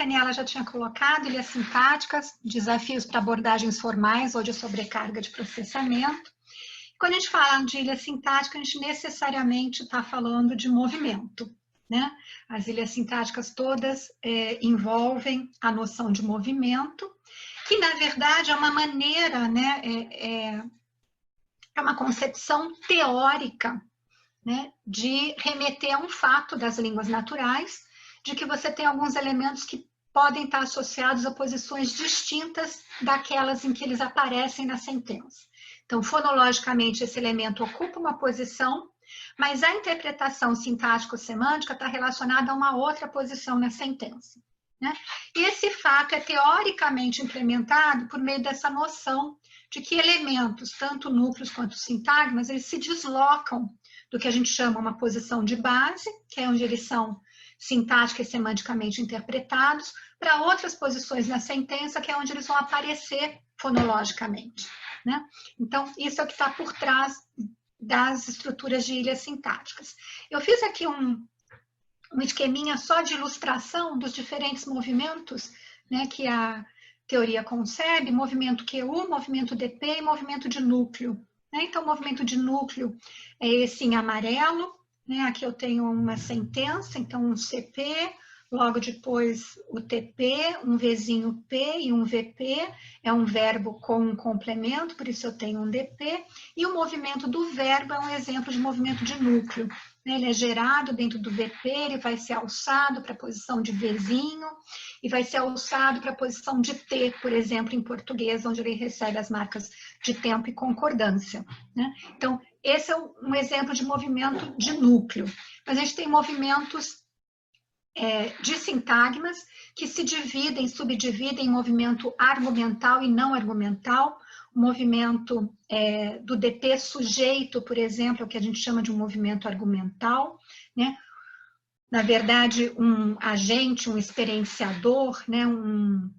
Daniela já tinha colocado, ilhas sintáticas, desafios para abordagens formais ou de sobrecarga de processamento. Quando a gente fala de ilha sintática, a gente necessariamente está falando de movimento, né? As ilhas sintáticas todas envolvem a noção de movimento, que na verdade é uma maneira, né? É uma concepção teórica, né, de remeter a um fato das línguas naturais, de que você tem alguns elementos que podem estar associados a posições distintas daquelas em que eles aparecem na sentença. Então, fonologicamente, esse elemento ocupa uma posição, mas a interpretação sintático-semântica está relacionada a uma outra posição na sentença, né? E esse fato é teoricamente implementado por meio dessa noção de que elementos, tanto núcleos quanto sintagmas, eles se deslocam do que a gente chama uma posição de base, que é onde eles são sintática e semanticamente interpretados, para outras posições na sentença, que é onde eles vão aparecer fonologicamente, né? Então, isso é o que está por trás das estruturas de ilhas sintáticas. Eu fiz aqui um esqueminha só de ilustração dos diferentes movimentos, né, que a teoria concebe: movimento QU, movimento DP e movimento de núcleo, né? Então, o movimento de núcleo é esse em amarelo, né? Aqui eu tenho uma sentença, então um CP, logo depois o TP, um Vzinho P e um VP, é um verbo com um complemento, por isso eu tenho um DP, e o movimento do verbo é um exemplo de movimento de núcleo. Ele é gerado dentro do VP, ele vai ser alçado para a posição de Vzinho e vai ser alçado para a posição de T, por exemplo, em português, onde ele recebe as marcas de tempo e concordância, né? Então, esse é um exemplo de movimento de núcleo. Mas a gente tem movimentos de sintagmas que se dividem, subdividem em movimento argumental e não argumental. O movimento do DP sujeito, por exemplo, é o que a gente chama de um movimento argumental, né? Na verdade, um agente, um experienciador, né? Um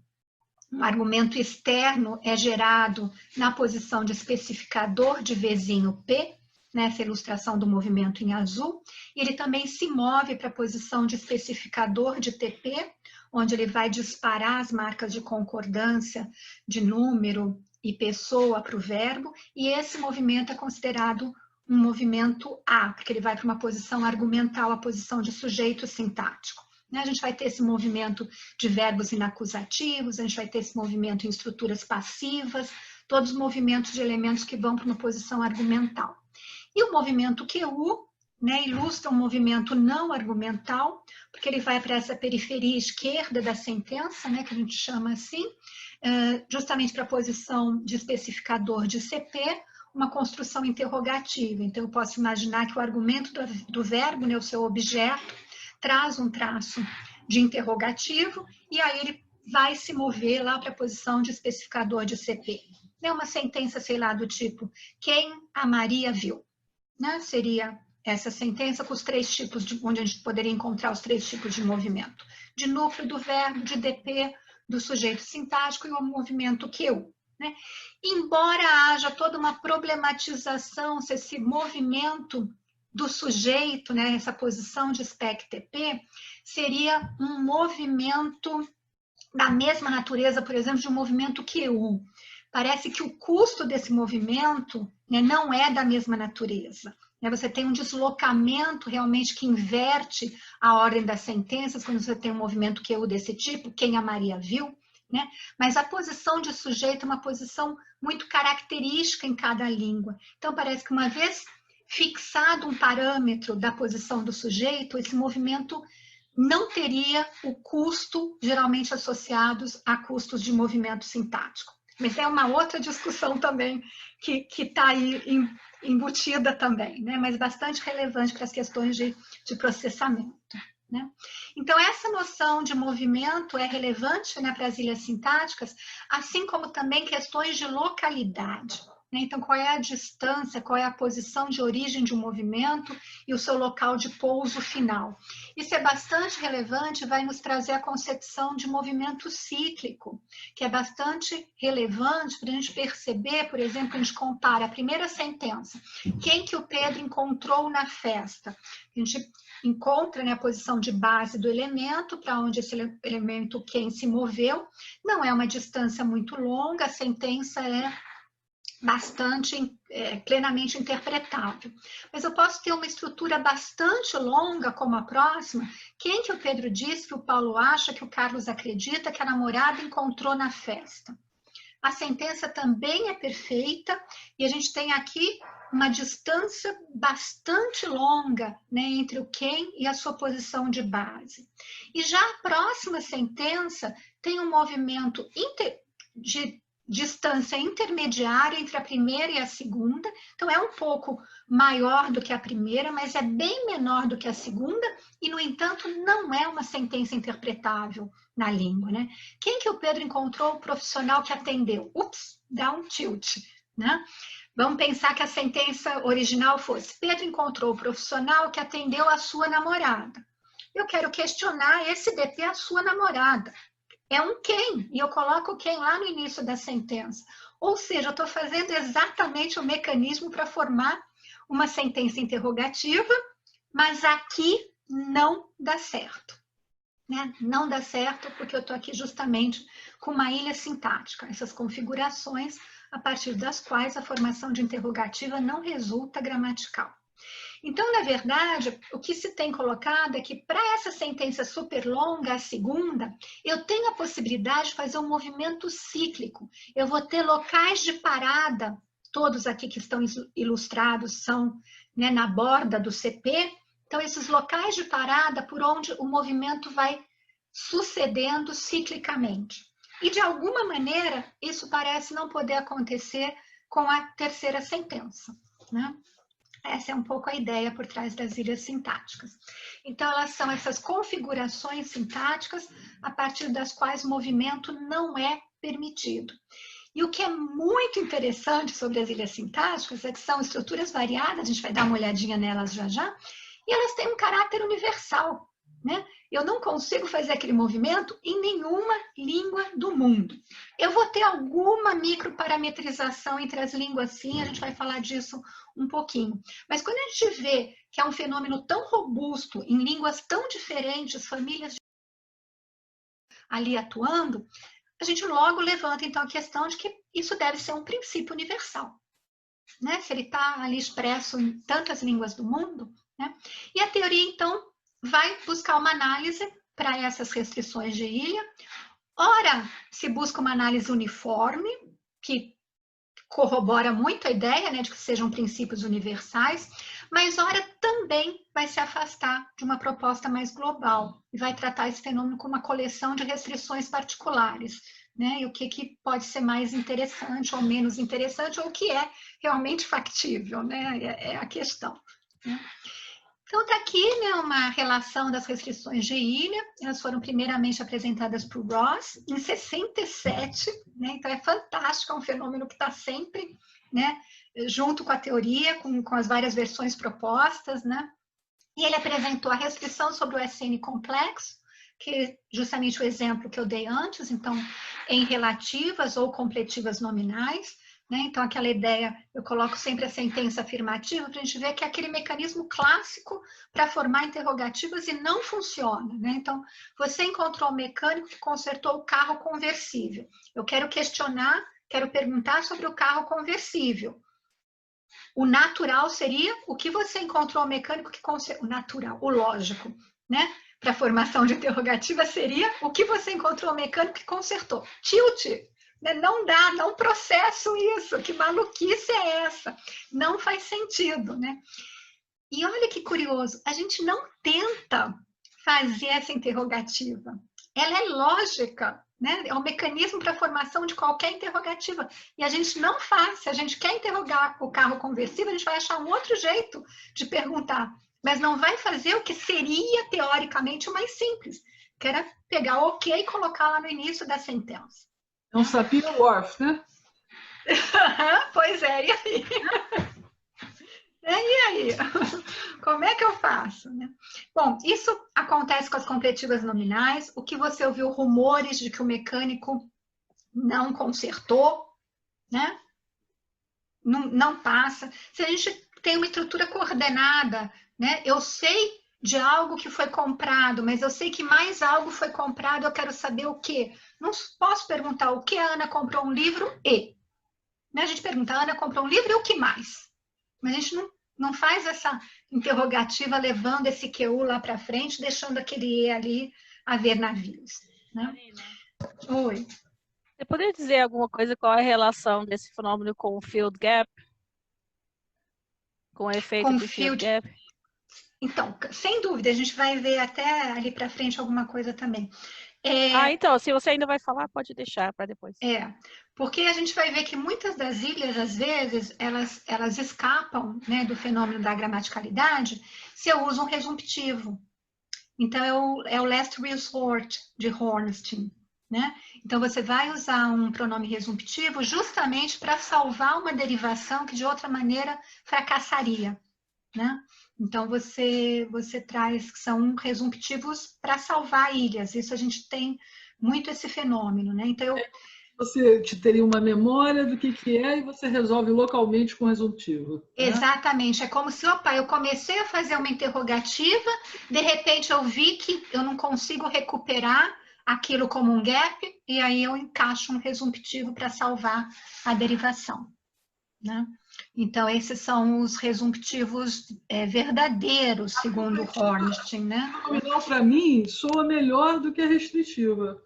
argumento externo é gerado na posição de especificador de Vzinho P, nessa ilustração do movimento em azul, e ele também se move para a posição de especificador de TP, onde ele vai disparar as marcas de concordância de número e pessoa para o verbo, e esse movimento é considerado um movimento A, porque ele vai para uma posição argumental, a posição de sujeito sintático. A gente vai ter esse movimento de verbos inacusativos, a gente vai ter esse movimento em estruturas passivas, todos os movimentos de elementos que vão para uma posição argumental. E o movimento QU, né, ilustra um movimento não argumental, porque ele vai para essa periferia esquerda da sentença, né, que a gente chama assim, justamente para a posição de especificador de CP, uma construção interrogativa. Então, eu posso imaginar que o argumento do verbo, né, o seu objeto, traz um traço de interrogativo, e aí ele vai se mover lá para a posição de especificador de CP. É uma sentença, sei lá, do tipo, quem a Maria viu, né? Seria essa sentença com os três tipos, onde a gente poderia encontrar os três tipos de movimento. De núcleo do verbo, de DP, do sujeito sintático, e o movimento QU, né? Embora haja toda uma problematização se esse movimento do sujeito, né, essa posição de SPEC-TP, seria um movimento da mesma natureza, por exemplo, de um movimento QU. Parece que o custo desse movimento, né, não é da mesma natureza. Você tem um deslocamento realmente que inverte a ordem das sentenças, quando você tem um movimento QU desse tipo, quem a Maria viu, né? Mas a posição de sujeito é uma posição muito característica em cada língua. Então, parece que uma vez fixado um parâmetro da posição do sujeito, esse movimento não teria o custo geralmente associados a custos de movimento sintático. Mas é uma outra discussão também que está aí embutida também, né? Mas bastante relevante para as questões de processamento, né? Então, essa noção de movimento é relevante, né, para as ilhas sintáticas, assim como também questões de localidade. né? Então, qual é a distância, qual é a posição de origem de um movimento e o seu local de pouso final. Isso é bastante relevante, vai nos trazer a concepção de movimento cíclico, que é bastante relevante para a gente perceber, por exemplo, a gente compara a primeira sentença, quem que o Pedro encontrou na festa? A gente encontra, né, a posição de base do elemento, para onde esse elemento quem se moveu, não é uma distância muito longa, a sentença é bastante, plenamente interpretável. Mas eu posso ter uma estrutura bastante longa, como a próxima. Quem que o Pedro diz que o Paulo acha, que o Carlos acredita que a namorada encontrou na festa? A sentença também é perfeita e a gente tem aqui uma distância bastante longa, né, entre o quem e a sua posição de base. E já a próxima sentença tem um movimento de distância intermediária entre a primeira e a segunda, então é um pouco maior do que a primeira, mas é bem menor do que a segunda, e, no entanto, não é uma sentença interpretável na língua, né? Quem que o Pedro encontrou o profissional que atendeu? Ups, dá um tilt, né? Vamos pensar que a sentença original fosse: Pedro encontrou o profissional que atendeu a sua namorada. Eu quero questionar esse DP, a sua namorada. É um quem, e eu coloco o quem lá no início da sentença. Ou seja, eu estou fazendo exatamente o mecanismo para formar uma sentença interrogativa, mas aqui não dá certo. Né? Não dá certo porque eu estou aqui justamente com uma ilha sintática, essas configurações a partir das quais a formação de interrogativa não resulta gramatical. Então, na verdade, o que se tem colocado é que para essa sentença super longa, a segunda, eu tenho a possibilidade de fazer um movimento cíclico. Eu vou ter locais de parada, todos aqui que estão ilustrados são, né, na borda do CP. Então, esses locais de parada por onde o movimento vai sucedendo ciclicamente. E, de alguma maneira, isso parece não poder acontecer com a terceira sentença, né? Essa é um pouco a ideia por trás das ilhas sintáticas. Então, elas são essas configurações sintáticas a partir das quais o movimento não é permitido. E o que é muito interessante sobre as ilhas sintáticas é que são estruturas variadas, a gente vai dar uma olhadinha nelas já já, e elas têm um caráter universal, né? Eu não consigo fazer aquele movimento em nenhuma língua do mundo. Eu vou ter alguma microparametrização entre as línguas, sim, a gente vai falar disso um pouquinho. Mas quando a gente vê que é um fenômeno tão robusto, em línguas tão diferentes, famílias ali atuando, a gente logo levanta, então, a questão de que isso deve ser um princípio universal, né? Se ele está ali expresso em tantas línguas do mundo, né? E a teoria, então, vai buscar uma análise para essas restrições de ilha. Ora, se busca uma análise uniforme, que corrobora muito a ideia, né, de que sejam princípios universais, mas ora também vai se afastar de uma proposta mais global e vai tratar esse fenômeno como uma coleção de restrições particulares, né? E o que pode ser mais interessante ou menos interessante, ou o que é realmente factível, né? É a questão, né? Então, está aqui, né, uma relação das restrições de ilha. Elas foram primeiramente apresentadas por Ross em 67, né? Então é fantástico, é um fenômeno que está sempre, né, junto com a teoria, com as várias versões propostas, né? E ele apresentou a restrição sobre o SN complexo, que é justamente o exemplo que eu dei antes, então, em relativas ou completivas nominais, né? Então, aquela ideia, eu coloco sempre a sentença afirmativa para a gente ver que é aquele mecanismo clássico para formar interrogativas e não funciona, né? Então, você encontrou um mecânico que consertou o carro conversível. Eu quero questionar, quero perguntar sobre o carro conversível. O natural seria o que você encontrou um mecânico que consertou. O natural, o lógico, né? Para a formação de interrogativa seria o que você encontrou um mecânico que consertou. Tilt. Não dá, não processo isso, que maluquice é essa? Não faz sentido, né? E olha que curioso, a gente não tenta fazer essa interrogativa. Ela é lógica, né? É um mecanismo para a formação de qualquer interrogativa. E a gente não faz. Se a gente quer interrogar o carro conversível, a gente vai achar um outro jeito de perguntar. Mas não vai fazer o que seria, teoricamente, o mais simples, que era pegar o ok e colocar lá no início da sentença. Não sabia o Worf, né? Pois é, e aí? E aí? Como é que eu faço? Né? Bom, isso acontece com as completivas nominais. O que você ouviu rumores de que o mecânico não consertou, né? Não passa. Se a gente tem uma estrutura coordenada, né? Eu sei de algo que foi comprado, mas eu sei que mais algo foi comprado, eu quero saber o quê? Não posso perguntar o que a Ana comprou um livro e. Né? A gente pergunta, a Ana comprou um livro e o que mais? Mas a gente não faz essa interrogativa levando esse QU lá para frente, deixando aquele E ali a ver navios. Né? Marina, Oi. você poderia dizer alguma coisa, qual é a relação desse fenômeno com o field gap? Com o efeito Com de field field. gap? Então, sem dúvida, a gente vai ver até ali para frente alguma coisa também. Então, se você ainda vai falar, pode deixar para depois. Porque a gente vai ver que muitas das ilhas, às vezes, elas escapam, né, do fenômeno da gramaticalidade se eu uso um resumptivo. Então, é o last resort de Hornstein. Né? Então, você vai usar um pronome resumptivo justamente para salvar uma derivação que, de outra maneira, fracassaria. Né? Então, você traz que são resumptivos para salvar ilhas. Isso a gente tem muito esse fenômeno. Né? Então, você teria uma memória do que é e você resolve localmente com o resolutivo. Tá? Exatamente. É como se, opa, eu comecei a fazer uma interrogativa, de repente eu vi que eu não consigo recuperar aquilo como um gap, e aí eu encaixo um resumptivo para salvar a derivação. Né? Então, esses são os resumptivos verdadeiros, segundo Hornstein. Né? A nominal, para mim, soa melhor do que a restritiva.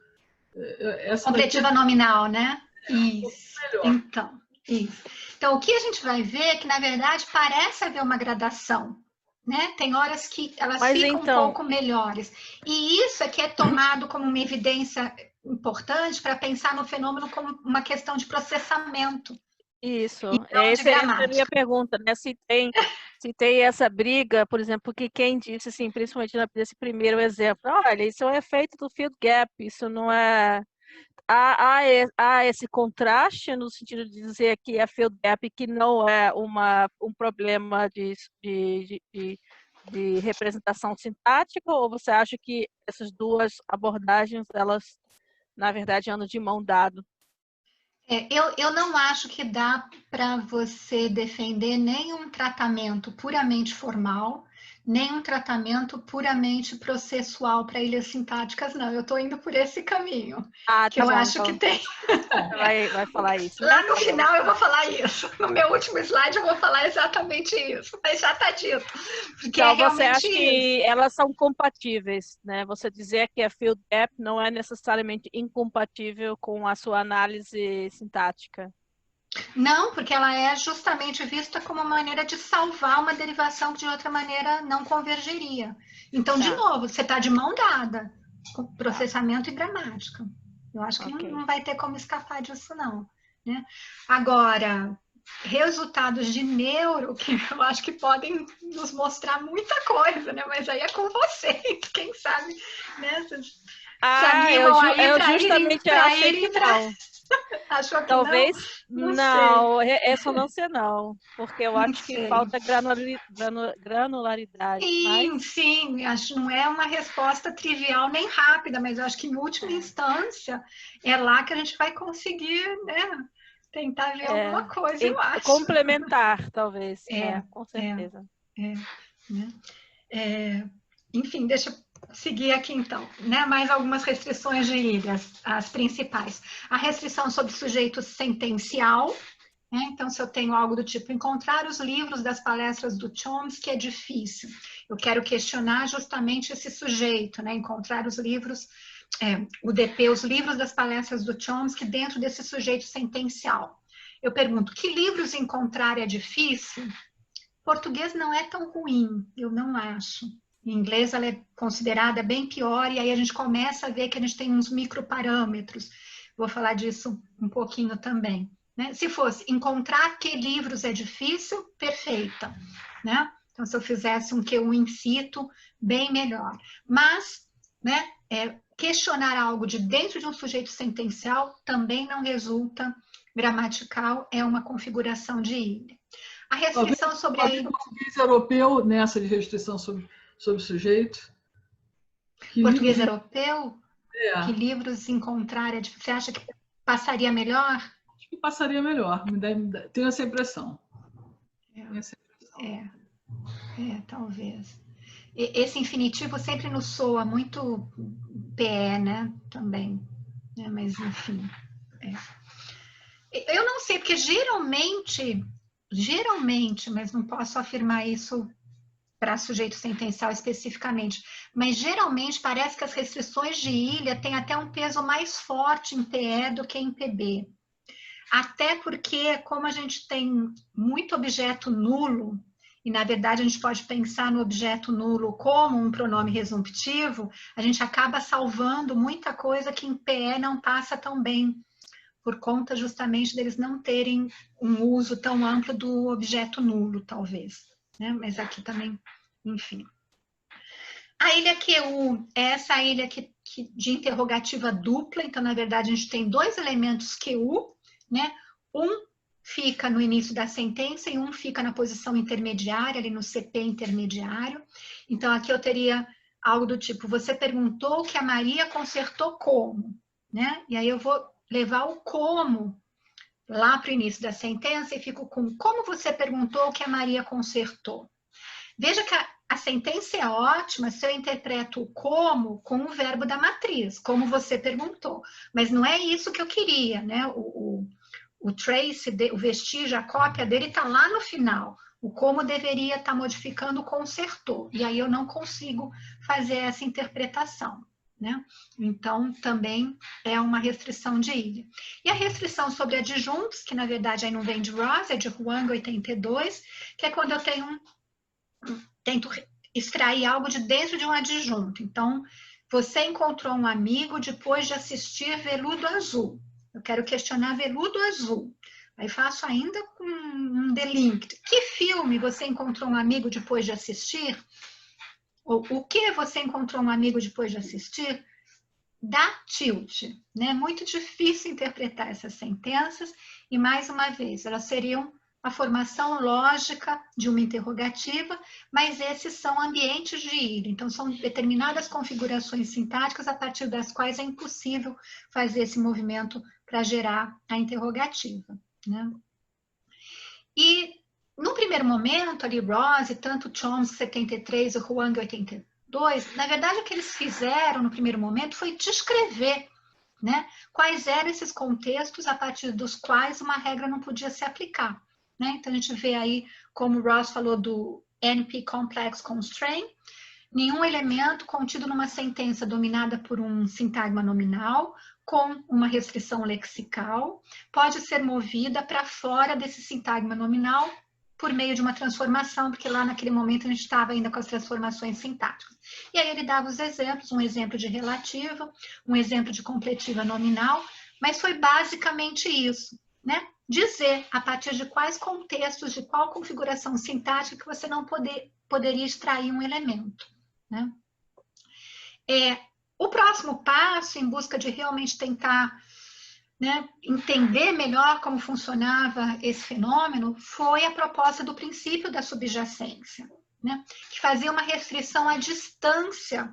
Completiva nominal, né? Isso. Então, isso. Então, o que a gente vai ver é que, na verdade, parece haver uma gradação. Né? Tem horas que elas ficam um pouco melhores. E isso é que é tomado como uma evidência importante para pensar no fenômeno como uma questão de processamento. Isso. Essa é a minha pergunta, né? Se tem essa briga, por exemplo, que quem disse, assim, principalmente nesse primeiro exemplo, olha, isso é um efeito do field gap, isso não é... Há esse contraste no sentido de dizer que é field gap, que não é um problema de representação sintática, ou você acha que essas duas abordagens, elas, na verdade, andam de mão dada? Eu não acho que dá para você defender nenhum tratamento puramente formal, nem um tratamento puramente processual para ilhas sintáticas, não. Eu estou indo por esse caminho, que eu acho que tem. Vai falar isso, né? Lá no final eu vou falar isso. No meu último slide eu vou falar exatamente isso, mas já está dito. Porque então, você acha que elas são compatíveis, né? Você dizer que a field gap não é necessariamente incompatível com a sua análise sintática? Não, porque ela é justamente vista como uma maneira de salvar uma derivação que de outra maneira não convergeria. Então, de novo, você está de mão dada com processamento e gramática. Eu acho que não vai ter como escapar disso, não. Né? Agora, resultados de neuro, que eu acho que podem nos mostrar muita coisa, né? Mas aí é com vocês, quem sabe, né? Vocês se animam aí para irem para... Achou que talvez não, ressonância não, porque eu acho que falta granularidade. Sim, acho que não é uma resposta trivial nem rápida, mas eu acho que em última instância é lá que a gente vai conseguir, né, tentar ver alguma coisa, eu acho. Complementar, talvez, com certeza. Enfim, deixa eu seguir aqui então, né? Mais algumas restrições de ilhas, as principais. A restrição sobre sujeito sentencial, né? Então, se eu tenho algo do tipo, encontrar os livros das palestras do Chomsky é difícil. Eu quero questionar justamente esse sujeito, né? Encontrar os livros, o DP, os livros das palestras do Chomsky dentro desse sujeito sentencial. Eu pergunto, que livros encontrar é difícil? Português não é tão ruim, eu não acho. Em inglês ela é considerada bem pior, e aí a gente começa a ver que a gente tem uns microparâmetros. Vou falar disso um pouquinho também. Né? Se fosse encontrar que livros é difícil, perfeita. Né? Então, se eu fizesse um QU in situ, bem melhor. Mas, né, questionar algo de dentro de um sujeito sentencial também não resulta gramatical é uma configuração de ilha. A restrição sobre a ilha... O português europeu nessa de restrição sobre sujeito? Português europeu? Que livros encontrar? Você acha que passaria melhor? Acho que passaria melhor. Tenho essa impressão. Talvez. Esse infinitivo sempre nos soa muito PE, né? Também. Mas, enfim. Eu não sei, porque geralmente, mas não posso afirmar isso para sujeito sentencial especificamente, mas geralmente parece que as restrições de ilha têm até um peso mais forte em PE do que em PB. Até porque, como a gente tem muito objeto nulo, e na verdade a gente pode pensar no objeto nulo como um pronome resumptivo, a gente acaba salvando muita coisa que em PE não passa tão bem, por conta justamente deles não terem um uso tão amplo do objeto nulo, talvez. Né? Mas aqui também, enfim. A ilha QU é essa ilha de interrogativa dupla, então, na verdade, a gente tem dois elementos QU, né? Um fica no início da sentença e um fica na posição intermediária, ali no CP intermediário. Então, aqui eu teria algo do tipo, você perguntou que a Maria consertou como, né? E aí eu vou levar o como lá para o início da sentença e fico com como você perguntou que a Maria consertou. Veja que a sentença é ótima se eu interpreto o como com o verbo da matriz, como você perguntou. Mas não é isso que eu queria, né? O trace, o vestígio, a cópia dele está lá no final. O como deveria estar modificando o consertou. E aí eu não consigo fazer essa interpretação. Né? Então, também é uma restrição de ilha. E a restrição sobre adjuntos, que na verdade aí não vem de Ross, é de Huang 82, que é quando eu tento extrair algo de dentro de um adjunto. Então, você encontrou um amigo depois de assistir Veludo Azul. Eu quero questionar Veludo Azul. Aí faço ainda com um delinked. Que filme você encontrou um amigo depois de assistir? O que você encontrou um amigo depois de assistir? Dá tilt, né? Muito difícil interpretar essas sentenças e, mais uma vez, elas seriam a formação lógica de uma interrogativa, mas esses são ambientes de ilha, então são determinadas configurações sintáticas a partir das quais é impossível fazer esse movimento para gerar a interrogativa, né? E no primeiro momento, ali, Rose, tanto Chomsky 73 e Huang 82, na verdade, o que eles fizeram no primeiro momento foi descrever, né, quais eram esses contextos a partir dos quais uma regra não podia se aplicar. Né? Então, a gente vê aí, como o Ross falou do NP Complex Constraint, nenhum elemento contido numa sentença dominada por um sintagma nominal com uma restrição lexical pode ser movida para fora desse sintagma nominal por meio de uma transformação, porque lá naquele momento a gente estava ainda com as transformações sintáticas. E aí ele dava os exemplos, um exemplo de relativa, um exemplo de completiva nominal, mas foi basicamente isso, né? Dizer a partir de quais contextos, de qual configuração sintática que você não poderia extrair um elemento. Né? O próximo passo, em busca de realmente tentar, né, entender melhor como funcionava esse fenômeno, foi a proposta do princípio da subjacência, né, que fazia uma restrição à distância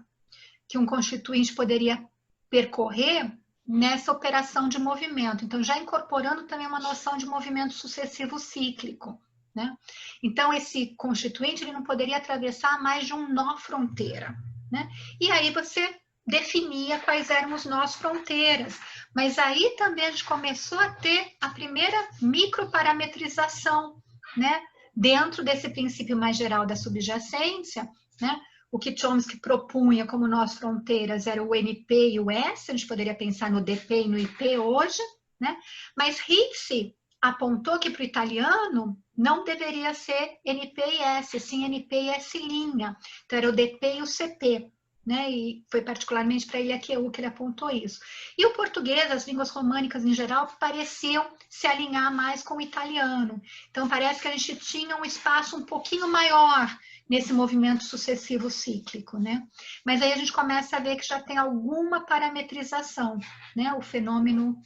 que um constituinte poderia percorrer nessa operação de movimento. Então, já incorporando também uma noção de movimento sucessivo cíclico. Né? Então, esse constituinte ele não poderia atravessar mais de um nó fronteira. Né? E aí você definia quais eram os nós fronteiras. Mas aí também a gente começou a ter a primeira microparametrização, né? Dentro desse princípio mais geral da subjacência, né? O que Chomsky propunha como nós fronteiras era o NP e o S, a gente poderia pensar no DP e no IP hoje, né? Mas Rizzi apontou que para o italiano não deveria ser NP e S, sim NP e S'. Então era o DP e o CP, né? E foi particularmente para ele aqui que ele apontou isso. E o português, as línguas românicas em geral, pareciam se alinhar mais com o italiano. Então parece que a gente tinha um espaço um pouquinho maior nesse movimento sucessivo cíclico, né? Mas aí a gente começa a ver que já tem alguma parametrização, né? O fenômeno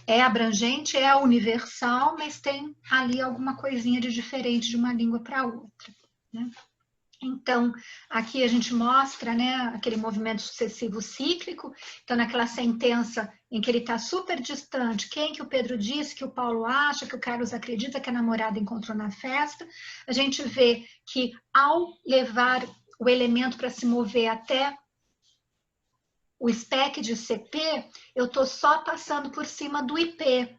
é abrangente, é universal, mas tem ali alguma coisinha de diferente de uma língua para outra, né? Então, aqui a gente mostra, né, aquele movimento sucessivo cíclico. Então, naquela sentença em que ele está super distante, quem que o Pedro disse, que o Paulo acha, que o Carlos acredita que a namorada encontrou na festa, a gente vê que ao levar o elemento para se mover até o spec de CP, eu estou só passando por cima do IP.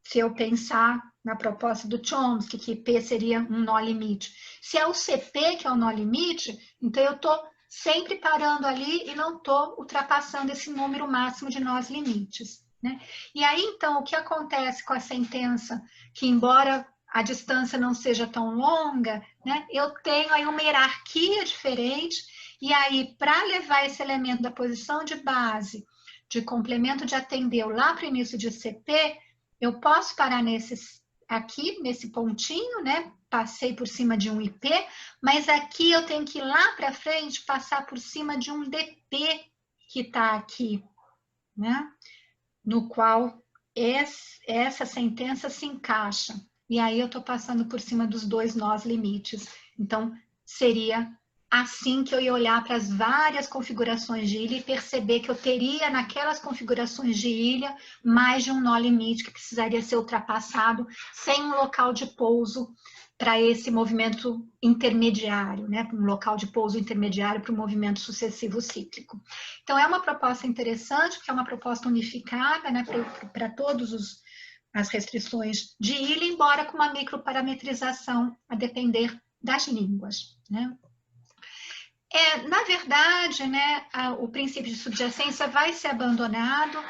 Se eu pensar na proposta do Chomsky, que P seria um nó limite. Se é o CP que é o nó limite, então eu estou sempre parando ali e não estou ultrapassando esse número máximo de nós limites, né? E aí, então, o que acontece com a sentença, que embora a distância não seja tão longa, né, eu tenho aí uma hierarquia diferente, e aí, para levar esse elemento da posição de base, de complemento de atendeu lá para o início de CP, eu posso parar aqui, nesse pontinho, né? Passei por cima de um IP, mas aqui eu tenho que ir lá para frente, passar por cima de um DP que está aqui, né? No qual essa sentença se encaixa. E aí eu estou passando por cima dos dois nós limites. Então, seria assim que eu ia olhar para as várias configurações de ilha e perceber que eu teria naquelas configurações de ilha mais de um nó limite que precisaria ser ultrapassado sem um local de pouso para esse movimento intermediário, né? Um local de pouso intermediário para o movimento sucessivo cíclico. Então, é uma proposta interessante, porque é uma proposta unificada, né? Para todas as restrições de ilha, embora com uma microparametrização a depender das línguas, né? Na verdade, né, o princípio de subjacência vai ser abandonado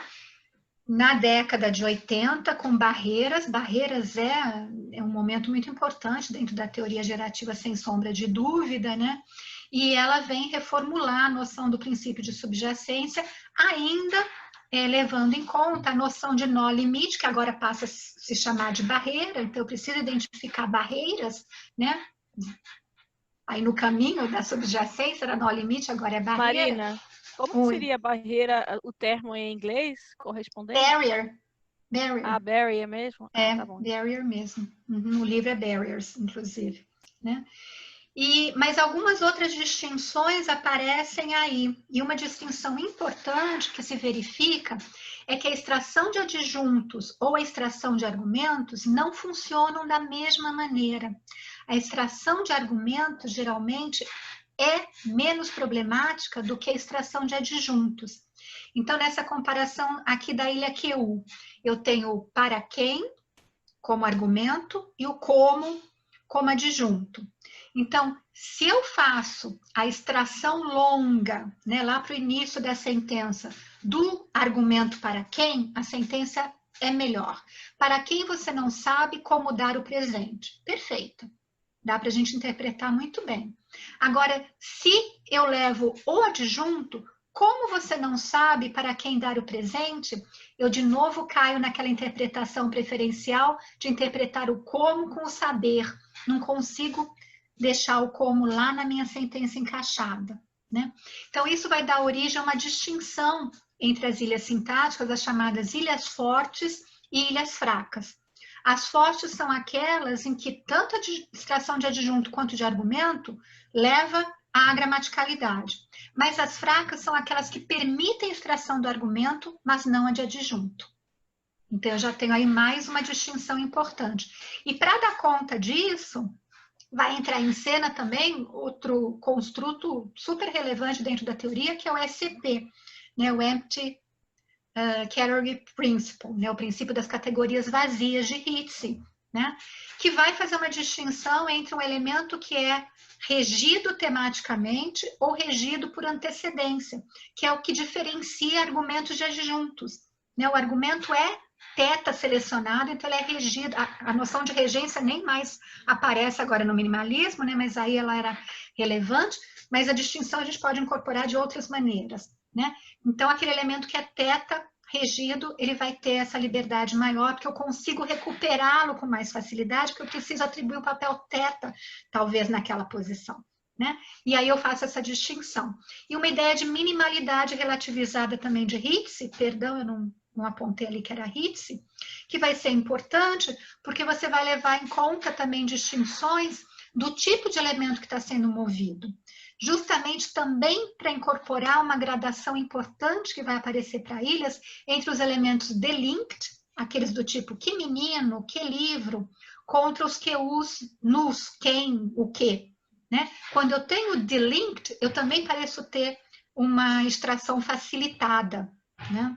na década de 80 com barreiras. Barreiras é um momento muito importante dentro da teoria gerativa, sem sombra de dúvida, né? E ela vem reformular a noção do princípio de subjacência, ainda levando em conta a noção de nó limite, que agora passa a se chamar de barreira. Então, eu preciso identificar barreiras, né? Aí no caminho da subjacência era nó limite, agora é barreira. Marina, como seria barreira, o termo em inglês correspondente? Barrier. Ah, barrier mesmo? Tá bom. Barrier mesmo. O livro é Barriers, inclusive, né? Mas algumas outras distinções aparecem aí. E uma distinção importante que se verifica é que a extração de adjuntos ou a extração de argumentos não funcionam da mesma maneira. A extração de argumentos, geralmente, é menos problemática do que a extração de adjuntos. Então, nessa comparação aqui da ilha QU, eu tenho o para quem como argumento e o como adjunto. Então, se eu faço a extração longa, né, lá para o início da sentença, do argumento para quem, a sentença é melhor. Para quem você não sabe como dar o presente. Perfeito. Dá para a gente interpretar muito bem. Agora, se eu levo o adjunto, como você não sabe para quem dar o presente, eu de novo caio naquela interpretação preferencial de interpretar o como com o saber. Não consigo deixar o como lá na minha sentença encaixada, né? Então, isso vai dar origem a uma distinção entre as ilhas sintáticas, as chamadas ilhas fortes e ilhas fracas. As fortes são aquelas em que tanto a extração de adjunto quanto de argumento leva à gramaticalidade. Mas as fracas são aquelas que permitem a extração do argumento, mas não a de adjunto. Então, eu já tenho aí mais uma distinção importante. E para dar conta disso, vai entrar em cena também outro construto super relevante dentro da teoria, que é o SCP, né? O Empty Category Principle, né? O princípio das categorias vazias de Hitze, né? Que vai fazer uma distinção entre um elemento que é regido tematicamente ou regido por antecedência, que é o que diferencia argumentos de adjuntos, né? O argumento é teta selecionado, então ele é regido. A noção de regência nem mais aparece agora no minimalismo, né? Mas aí ela era relevante, mas a distinção a gente pode incorporar de outras maneiras, né? Então, aquele elemento que é teta regido, ele vai ter essa liberdade maior, porque eu consigo recuperá-lo com mais facilidade, porque eu preciso atribuir o papel teta, talvez, naquela posição, né? E aí eu faço essa distinção. E uma ideia de minimalidade relativizada também de Hitze, perdão, eu não apontei ali que era Hitze, que vai ser importante porque você vai levar em conta também distinções do tipo de elemento que está sendo movido. Justamente também para incorporar uma gradação importante que vai aparecer para ilhas entre os elementos delinked, aqueles do tipo que menino, que livro, contra os QUs, nus, quem, o que. Né? Quando eu tenho delinked, eu também pareço ter uma extração facilitada. Né?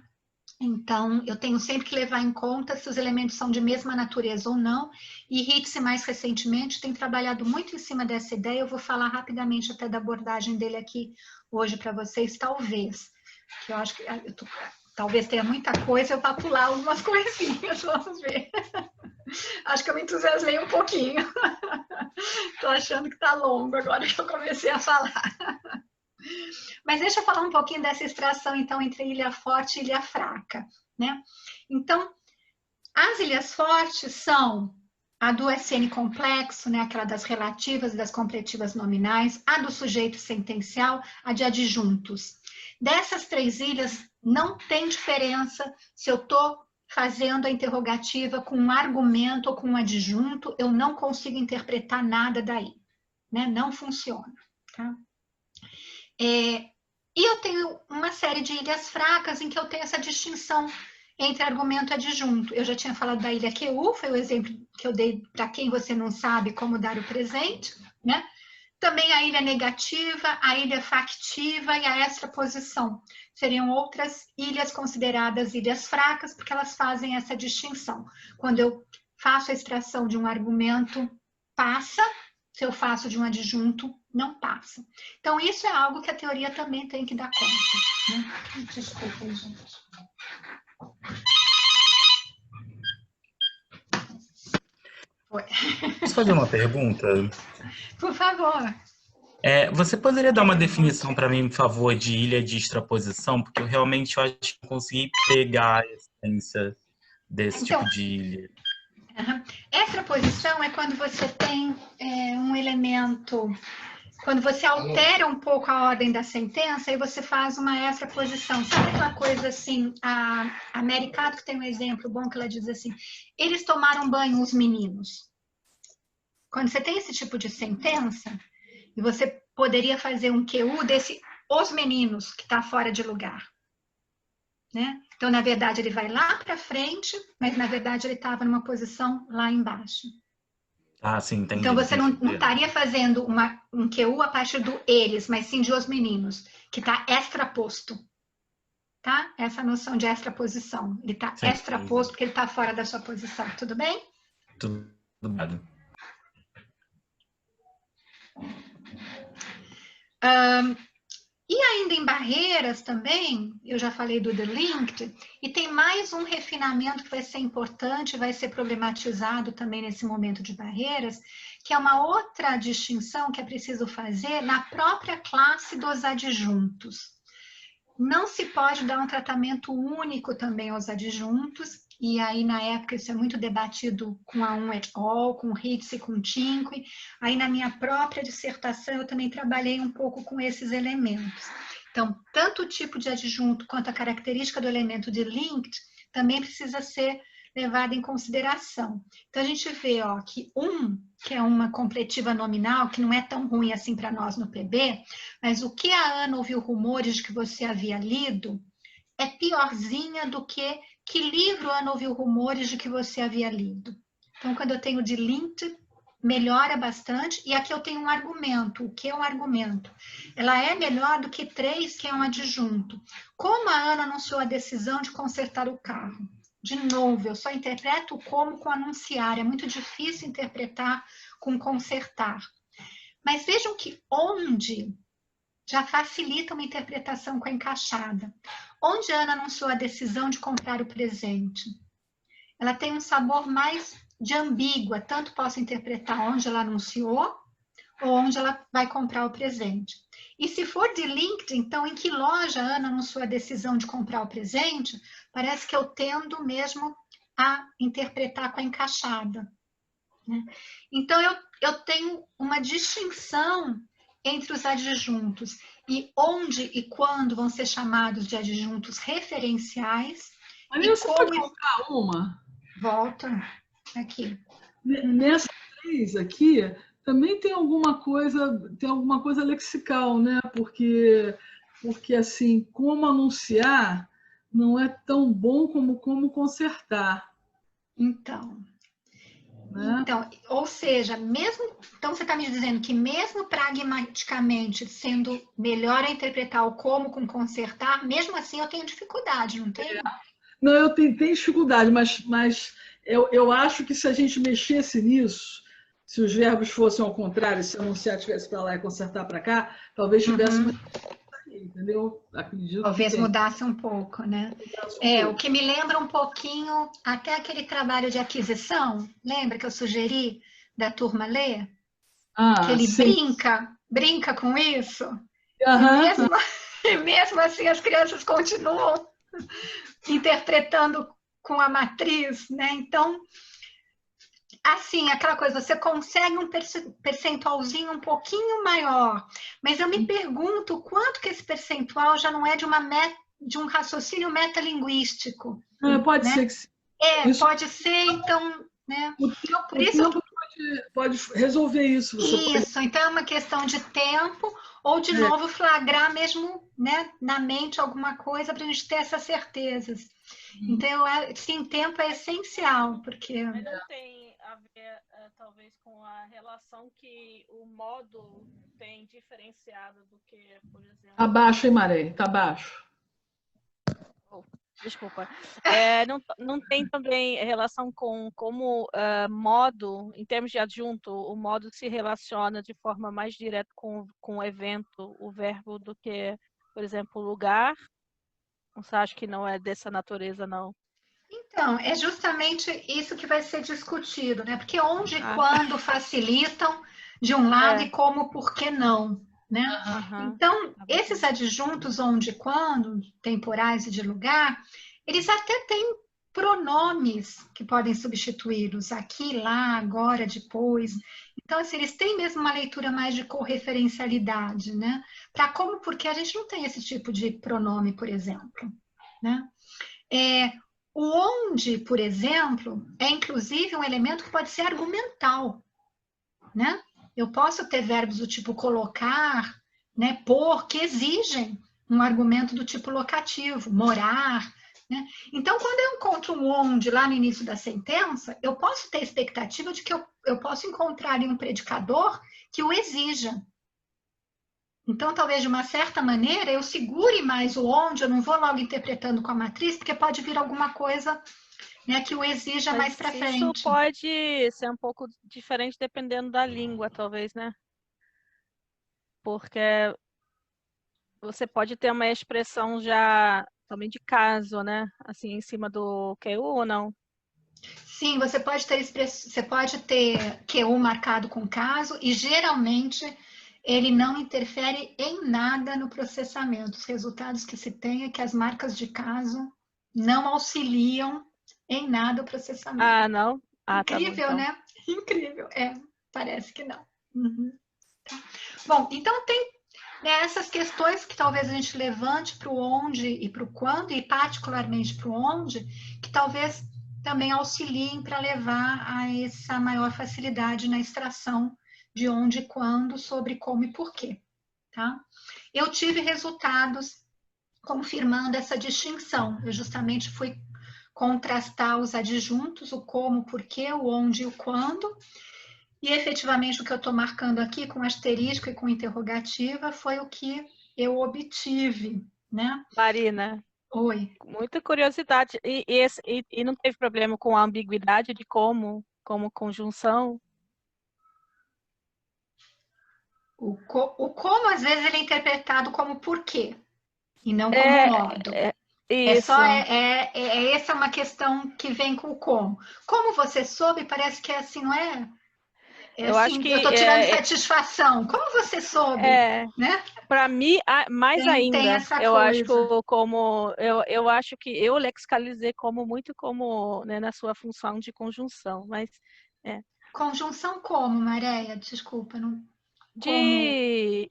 Então, eu tenho sempre que levar em conta se os elementos são de mesma natureza ou não, e Hitze, mais recentemente, tem trabalhado muito em cima dessa ideia. Eu vou falar rapidamente até da abordagem dele aqui hoje para vocês, talvez, que eu acho que talvez tenha muita coisa, eu vou pular algumas coisinhas, vamos ver. Acho que eu me entusiasmei um pouquinho. Estou achando que está longo agora que eu comecei a falar. Mas deixa eu falar um pouquinho dessa extração, então, entre ilha forte e ilha fraca, né? Então, as ilhas fortes são a do SN complexo, né? Aquela das relativas e das completivas nominais, a do sujeito sentencial, a de adjuntos. Dessas 3 ilhas, não tem diferença se eu estou fazendo a interrogativa com um argumento ou com um adjunto, eu não consigo interpretar nada daí, né? Não funciona, tá? E eu tenho uma série de ilhas fracas em que eu tenho essa distinção entre argumento e adjunto. Eu já tinha falado da ilha QU, foi o exemplo que eu dei para quem você não sabe como dar o presente, né? Também a ilha negativa, a ilha factiva e a extraposição. Seriam outras ilhas consideradas ilhas fracas, porque elas fazem essa distinção. Quando eu faço a extração de um argumento, passa. Se eu faço de um adjunto, não passa. Então, isso é algo que a teoria também tem que dar conta. Né? Desculpa, gente. Foi. Posso fazer uma pergunta? Por favor. Você poderia dar uma definição para mim, por favor, de ilha de extraposição? Porque eu realmente acho que não consegui pegar a essência desse tipo de ilha. Extraposição é quando você tem um elemento, quando você altera um pouco a ordem da sentença e você faz uma extraposição. Sabe aquela coisa assim, a Mary Cato tem um exemplo bom que ela diz assim, eles tomaram banho, os meninos. Quando você tem esse tipo de sentença, e você poderia fazer um QU desse os meninos, que está fora de lugar. Né? Então, na verdade, ele vai lá para frente, mas na verdade ele estava numa posição lá embaixo. Ah, sim, entendi. Então, você não estaria fazendo um QU a partir do eles, mas sim de os meninos, que está extraposto. Tá? Essa noção de extraposição. Ele está extraposto porque ele está fora da sua posição. Tudo bem? Tudo bem. E ainda em barreiras também, eu já falei do delinked, e tem mais um refinamento que vai ser importante, vai ser problematizado também nesse momento de barreiras, que é uma outra distinção que é preciso fazer na própria classe dos adjuntos. Não se pode dar um tratamento único também aos adjuntos, e aí na época isso é muito debatido com a Un et al, com Hitze e com Cinque. Aí na minha própria dissertação eu também trabalhei um pouco com esses elementos. Então, tanto o tipo de adjunto quanto a característica do elemento de linked também precisa ser levada em consideração. Então a gente vê que que é uma completiva nominal, que não é tão ruim assim para nós no PB, mas o que a Ana ouviu rumores de que você havia lido é piorzinha do que livro Ana ouviu rumores de que você havia lido. Então, quando eu tenho de linked, melhora bastante, e aqui eu tenho um argumento. O que é um argumento? Ela é melhor do que 3, que é um adjunto. Como a Ana anunciou a decisão de consertar o carro? De novo, eu só interpreto o como com anunciar, é muito difícil interpretar com consertar. Mas vejam que onde já facilita uma interpretação com a encaixada. Onde a Ana anunciou a decisão de comprar o presente? Ela tem um sabor mais de ambígua, tanto posso interpretar onde ela anunciou ou onde ela vai comprar o presente. E se for de linked, então em que loja a Ana anunciou a decisão de comprar o presente, parece que eu tendo mesmo a interpretar com a encaixada. Né? Então eu tenho uma distinção entre os adjuntos e onde e quando vão ser chamados de adjuntos referenciais Maria, você pode colocar uma? Volta aqui. Nessa 3 aqui, também tem alguma coisa lexical, né? Porque assim, como anunciar não é tão bom como consertar. Então, Né? ou seja, então você está me dizendo que mesmo pragmaticamente sendo melhor a interpretar o como com consertar, mesmo assim eu tenho dificuldade, não tenho? Não, eu tenho dificuldade, mas eu acho que se a gente mexesse nisso, se os verbos fossem ao contrário, se anunciar tivesse para lá e consertar para cá, talvez tivesse uma entendeu? Acredito talvez que mudasse um pouco, né? O que me lembra um pouquinho até aquele trabalho de aquisição, lembra que eu sugeri da turma ler? Que ele brinca com isso. E mesmo assim as crianças continuam interpretando com a matriz, né? Então, assim, aquela coisa, você consegue um percentualzinho um pouquinho maior, mas eu me pergunto quanto que esse percentual já não é de um raciocínio metalinguístico. Pode né? ser que sim. Pode ser, então, né? O tempo pode resolver isso. Então é uma questão de tempo ou de novo flagrar mesmo, né, na mente alguma coisa para a gente ter essas certezas. Então, sim, tempo é essencial, porque... Mas não tem a ver, talvez, com a relação que o modo tem diferenciado do que, por exemplo... Tá baixo, hein, Maré? Tá baixo. Desculpa. Não tem também relação com como modo, em termos de adjunto, o modo se relaciona de forma mais direta com o evento, o verbo, do que, por exemplo, lugar? Você acha que não é dessa natureza, não? Então, é justamente isso que vai ser discutido, né? Porque onde e quando facilitam de um lado e como, por que não, né? Então, esses adjuntos onde e quando, temporais e de lugar, eles até têm pronomes que podem substituí-los, aqui, lá, agora, depois. Então, assim, eles têm mesmo uma leitura mais de correferencialidade, né? Para como, porque a gente não tem esse tipo de pronome, por exemplo, né? O onde, por exemplo, é inclusive um elemento que pode ser argumental, né? Eu posso ter verbos do tipo colocar, né, pôr, que exigem um argumento do tipo locativo, morar, né? Então, quando eu encontro um onde lá no início da sentença, eu posso ter expectativa de que eu posso encontrar ali um predicador que o exija. Então, talvez de uma certa maneira eu segure mais o onde, eu não vou logo interpretando com a matriz, porque pode vir alguma coisa, né, que o exija mais para frente. Isso pode ser um pouco diferente dependendo da língua, talvez, né? Porque você pode ter uma expressão já também de caso, né? Assim, em cima do QU ou não? Sim, você pode ter QU marcado com caso e geralmente ele não interfere em nada no processamento. Os resultados que se tem é que as marcas de caso não auxiliam em nada o processamento. Não? Incrível, tá bom, então. né? Incrível. Parece que não. Bom, então tem essas questões que talvez a gente levante para o onde e para o quando, e particularmente para o onde, que talvez também auxiliem para levar a essa maior facilidade na extração de onde e quando, sobre como e porquê. Tá? Eu tive resultados confirmando essa distinção. Eu justamente fui contrastar os adjuntos, o como, o porquê, o onde e o quando. E efetivamente o que eu estou marcando aqui com asterisco e com interrogativa foi o que eu obtive, né? Marina. Oi. Muita curiosidade. E não teve problema com a ambiguidade de como conjunção? O como, às vezes, ele é interpretado como porquê, e não como modo. Isso. Essa é uma questão que vem com o como. Como você soube, parece que é assim, não é? Eu acho que eu estou tirando satisfação. Como você soube? Né? Para mim, mais ainda. Tem essa eu coisa. Acho eu acho que eu lexicalizei como muito como, né, na sua função de conjunção, mas Conjunção como, Maréia? Desculpa, não. De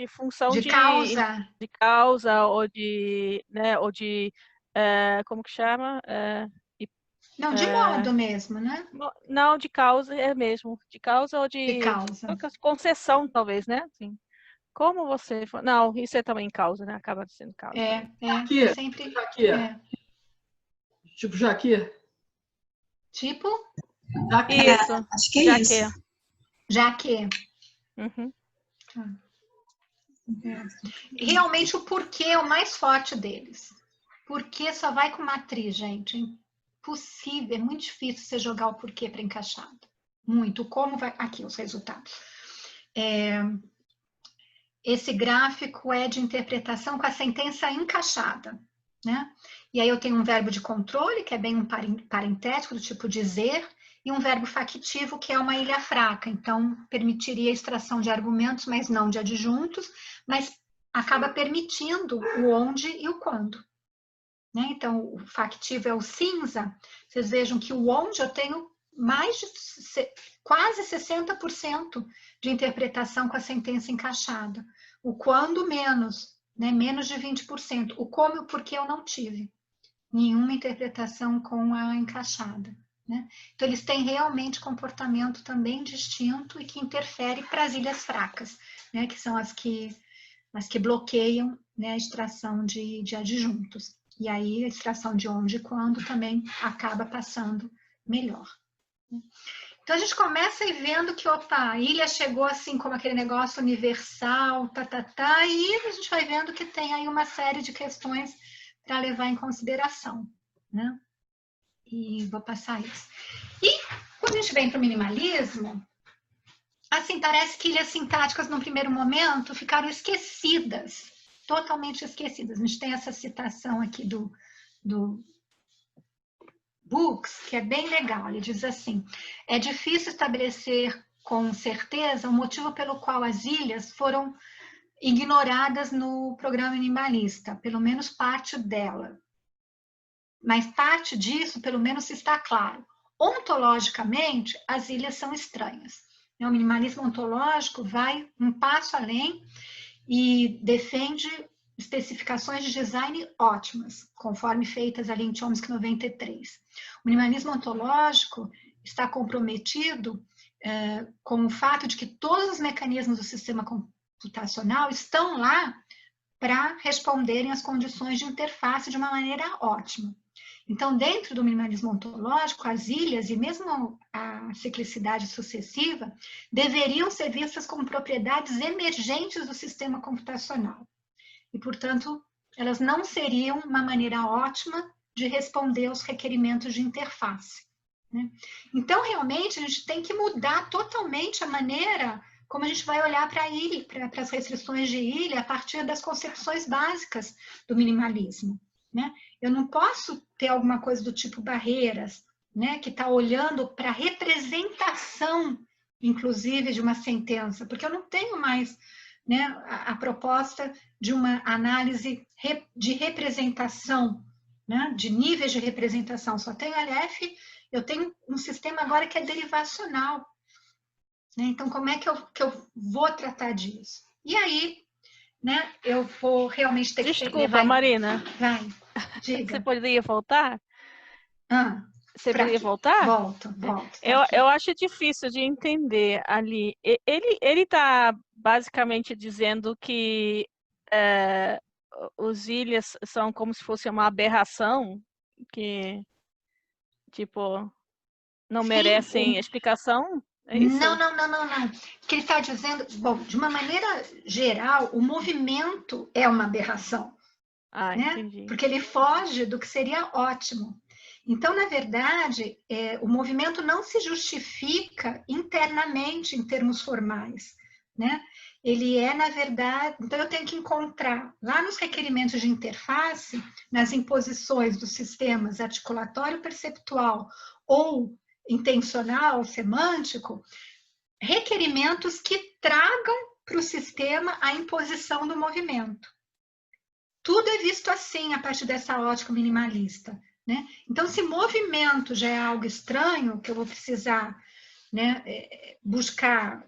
função de causa, de causa ou de, né, ou de como que chama? Não, de modo mesmo, né? Não, de causa é mesmo. De causa ou de causa. concessão, talvez, né? Assim, como você... Não, isso é também causa, né? Acaba sendo causa. Aqui, sempre... Tipo Jaque? Tipo? Isso. Acho que é isso. Jaque. Uhum. Realmente o porquê é o mais forte deles. Porquê só vai com matriz, gente. Impossível, é muito difícil você jogar o porquê para encaixado. Muito. Como vai... Aqui, os resultados. Esse gráfico é de interpretação com a sentença encaixada, né? E aí eu tenho um verbo de controle, que é bem um parentético, do tipo dizer, e um verbo factivo, que é uma ilha fraca. Então, permitiria a extração de argumentos, mas não de adjuntos, mas acaba permitindo o onde e o quando. Né? Então, o factivo é o cinza. Vocês vejam que o onde eu tenho mais de quase 60% de interpretação com a sentença encaixada. O quando, menos, né? Menos de 20%. O como e o porquê eu não tive nenhuma interpretação com a encaixada. Né? Então, eles têm realmente comportamento também distinto e que interfere para as ilhas fracas, né? Que são as que bloqueiam, né, a extração de adjuntos. E aí, a extração de onde e quando também acaba passando melhor. Então, a gente começa aí vendo que, opa, a ilha chegou assim como aquele negócio universal, e a gente vai vendo que tem aí uma série de questões para levar em consideração, né? E vou passar isso. E quando a gente vem para o minimalismo, assim, parece que ilhas sintáticas, no primeiro momento, ficaram esquecidas, totalmente esquecidas. A gente tem essa citação aqui do Books, que é bem legal. Ele diz assim: é difícil estabelecer com certeza o motivo pelo qual as ilhas foram ignoradas no programa minimalista, pelo menos parte dela. Mas parte disso, pelo menos, está claro. Ontologicamente, as ilhas são estranhas. O minimalismo ontológico vai um passo além e defende especificações de design ótimas, conforme feitas ali em Chomsky 93. O minimalismo ontológico está comprometido com o fato de que todos os mecanismos do sistema computacional estão lá para responderem às condições de interface de uma maneira ótima. Então, dentro do minimalismo ontológico, as ilhas e mesmo a ciclicidade sucessiva deveriam ser vistas como propriedades emergentes do sistema computacional. E, portanto, elas não seriam uma maneira ótima de responder aos requerimentos de interface. Né? Então, realmente, a gente tem que mudar totalmente a maneira como a gente vai olhar para a ilha, para as restrições de ilha, a partir das concepções básicas do minimalismo. Né? Eu não posso ter alguma coisa do tipo barreiras, né, que está olhando para a representação, inclusive, de uma sentença, porque eu não tenho mais, né, a proposta de uma análise de representação, né, de níveis de representação. Só tenho LF, eu tenho um sistema agora que é derivacional. Né? Então, como é que eu vou tratar disso? E aí, né, eu vou realmente ter que... Desculpa, Marina. Vai, diga. Você poderia voltar? Você poderia voltar? Volto. Eu acho difícil de entender ali. Ele está basicamente dizendo que os ilhas são como se fosse uma aberração, que, tipo, não merecem explicação? É isso? Não. O que ele está dizendo, bom, de uma maneira geral, o movimento é uma aberração. Né? Entendi. Porque ele foge do que seria ótimo. Então, na verdade, o movimento não se justifica internamente em termos formais. Né? Ele é, na verdade... Então, eu tenho que encontrar lá nos requerimentos de interface, nas imposições dos sistemas articulatório perceptual ou intencional, semântico, requerimentos que tragam para o sistema a imposição do movimento. Tudo é visto assim, a partir dessa ótica minimalista. Né? Então, se movimento já é algo estranho, que eu vou precisar, né, buscar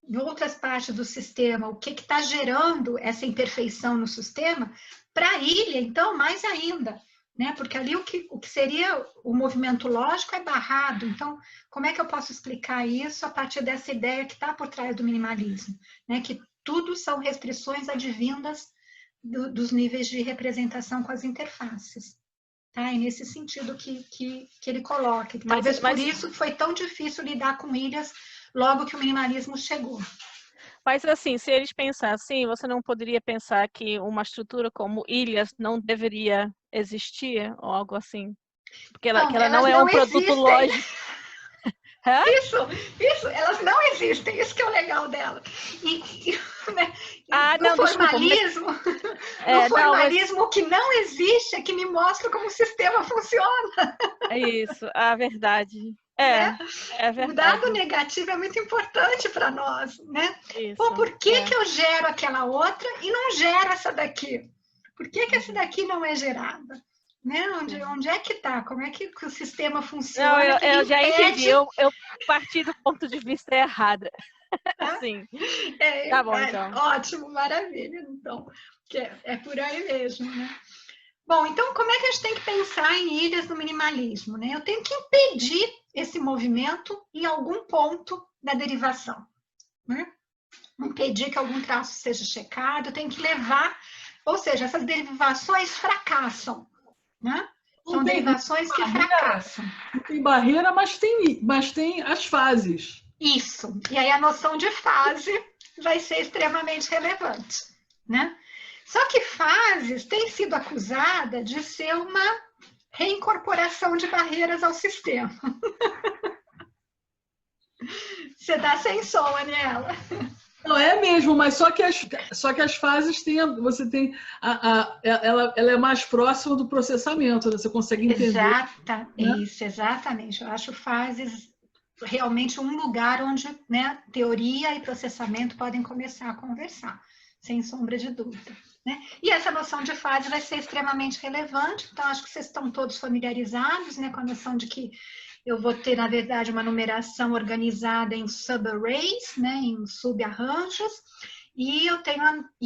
em outras partes do sistema o que está gerando essa imperfeição no sistema, para a ilha, então, mais ainda. né? Porque ali o que seria o movimento lógico é barrado. Então, como é que eu posso explicar isso a partir dessa ideia que está por trás do minimalismo, né? Que tudo são restrições advindas dos níveis de representação com as interfaces. Tá? É nesse sentido que ele coloca. Talvez por isso foi tão difícil lidar com ilhas logo que o minimalismo chegou. Mas assim, se eles pensassem, você não poderia pensar que uma estrutura como ilhas não deveria existir ou algo assim? Porque ela não é um produto lógico. Isso, elas não existem, isso que é o legal dela. No formalismo, o que não existe é que me mostra como o sistema funciona. É isso, a verdade. É verdade. O dado negativo é muito importante para nós, né? Isso, Pô, por que eu gero aquela outra e não gero essa daqui? Por que essa daqui não é gerada? Né? Onde é que está? Como é que o sistema funciona? Não, eu já entendi. Eu parti do ponto de vista errado. Sim. Tá bom, então. Ótimo, maravilha. Então, é por aí mesmo, né? Bom, então como é que a gente tem que pensar em ilhas no minimalismo, né? Eu tenho que impedir esse movimento em algum ponto da derivação, né? Impedir que algum traço seja checado, eu tenho que levar, ou seja, essas derivações fracassam, né? São derivações que fracassam. Não tem barreira, mas tem as fases. Isso. E aí a noção de fase vai ser extremamente relevante, né? Só que fases tem sido acusada de ser uma reincorporação de barreiras ao sistema. Você dá sem som, Aniela. Não é mesmo, mas só que as fases têm, você tem, ela é mais próxima do processamento, né? Você consegue entender. Isso, exatamente. Eu acho fases realmente um lugar onde, né, teoria e processamento podem começar a conversar, sem sombra de dúvida. Né? E essa noção de fase vai ser extremamente relevante, então acho que vocês estão todos familiarizados, né, com a noção de que eu vou ter, na verdade, uma numeração organizada em subarrays, né, em subarranjos, e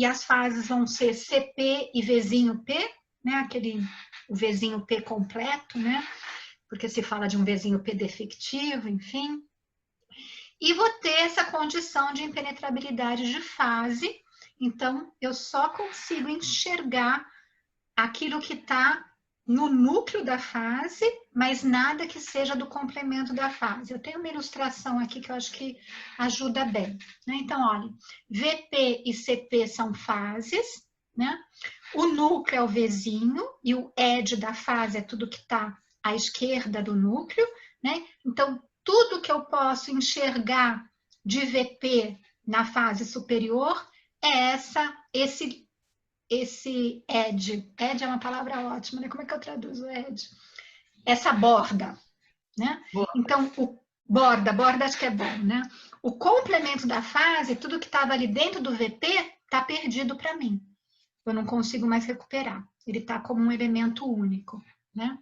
as fases vão ser CP e Vzinho P, né, o Vzinho P completo, né, porque se fala de um Vzinho P defectivo, enfim. E vou ter essa condição de impenetrabilidade de fase, então eu só consigo enxergar aquilo que está no núcleo da fase, mas nada que seja do complemento da fase. Eu tenho uma ilustração aqui que eu acho que ajuda bem, né? Então, olha, VP e CP são fases, né? O núcleo é o Vzinho e o edge da fase é tudo que está à esquerda do núcleo, né? Então, tudo que eu posso enxergar de VP na fase superior é esse edge. Edge é uma palavra ótima, né? Como é que eu traduzo edge? Essa borda, né? Então, borda acho que é bom, né? O complemento da fase, tudo que estava ali dentro do VP, está perdido para mim. Eu não consigo mais recuperar. Ele está como um elemento único, né?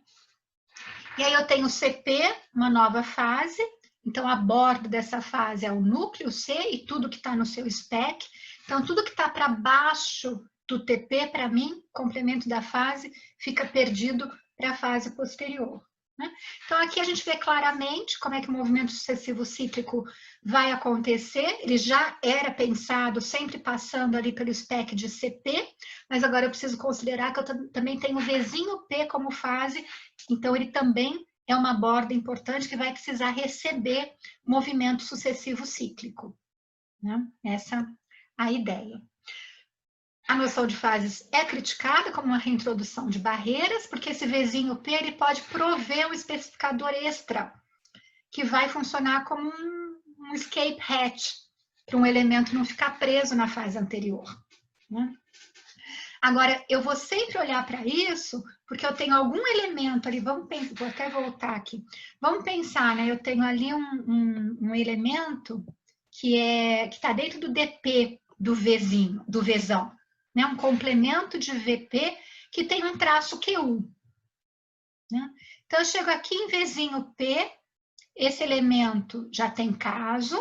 E aí eu tenho CP, uma nova fase. Então, a borda dessa fase é o núcleo C e tudo que está no seu spec. Então, tudo que está para baixo do TP, para mim, complemento da fase, fica perdido para a fase posterior. Né? Então, aqui a gente vê claramente como é que o movimento sucessivo cíclico vai acontecer. Ele já era pensado sempre passando ali pelo spec de CP, mas agora eu preciso considerar que eu também tenho o Vzinho P como fase, então ele também é uma borda importante que vai precisar receber movimento sucessivo cíclico. Né? Essa é a ideia. A noção de fases é criticada como uma reintrodução de barreiras, porque esse Vzinho P ele pode prover um especificador extra, que vai funcionar como um escape hatch, para um elemento não ficar preso na fase anterior. Né? Agora, eu vou sempre olhar para isso, porque eu tenho algum elemento ali, vou até voltar aqui, vamos pensar, né? Eu tenho ali um elemento que está dentro do DP do Vzão, né? Um complemento de VP que tem um traço QU. Né? Então, eu chego aqui em Vzinho P, esse elemento já tem caso,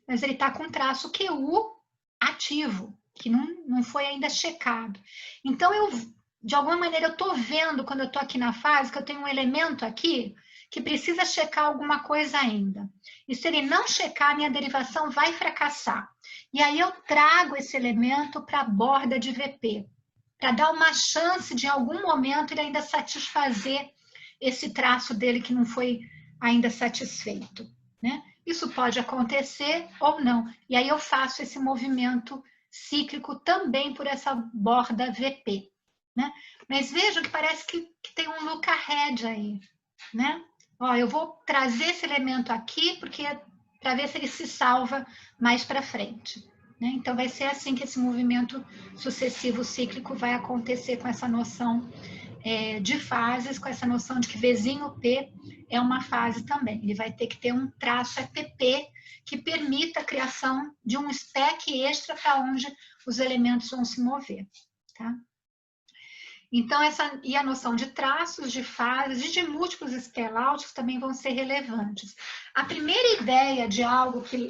mas ele está com traço QU ativo, que não foi ainda checado. Então, de alguma maneira eu estou vendo, quando eu estou aqui na fase, que eu tenho um elemento aqui que precisa checar alguma coisa ainda. E se ele não checar, minha derivação vai fracassar. E aí eu trago esse elemento para a borda de VP, para dar uma chance de, em algum momento, ele ainda satisfazer esse traço dele que não foi ainda satisfeito, né? Isso pode acontecer ou não. E aí eu faço esse movimento cíclico também por essa borda VP, né? Mas vejam que parece que tem um look ahead aí, né? Ó, eu vou trazer esse elemento aqui porque para ver se ele se salva mais para frente, né? Então vai ser assim que esse movimento sucessivo cíclico vai acontecer com essa noção de fases, com essa noção de que Vzinho P é uma fase também. Ele vai ter que ter um traço EPP que permita a criação de um spec extra para onde os elementos vão se mover, tá? Então, e a noção de traços, de fases e de múltiplos spellouts também vão ser relevantes. A primeira ideia de algo que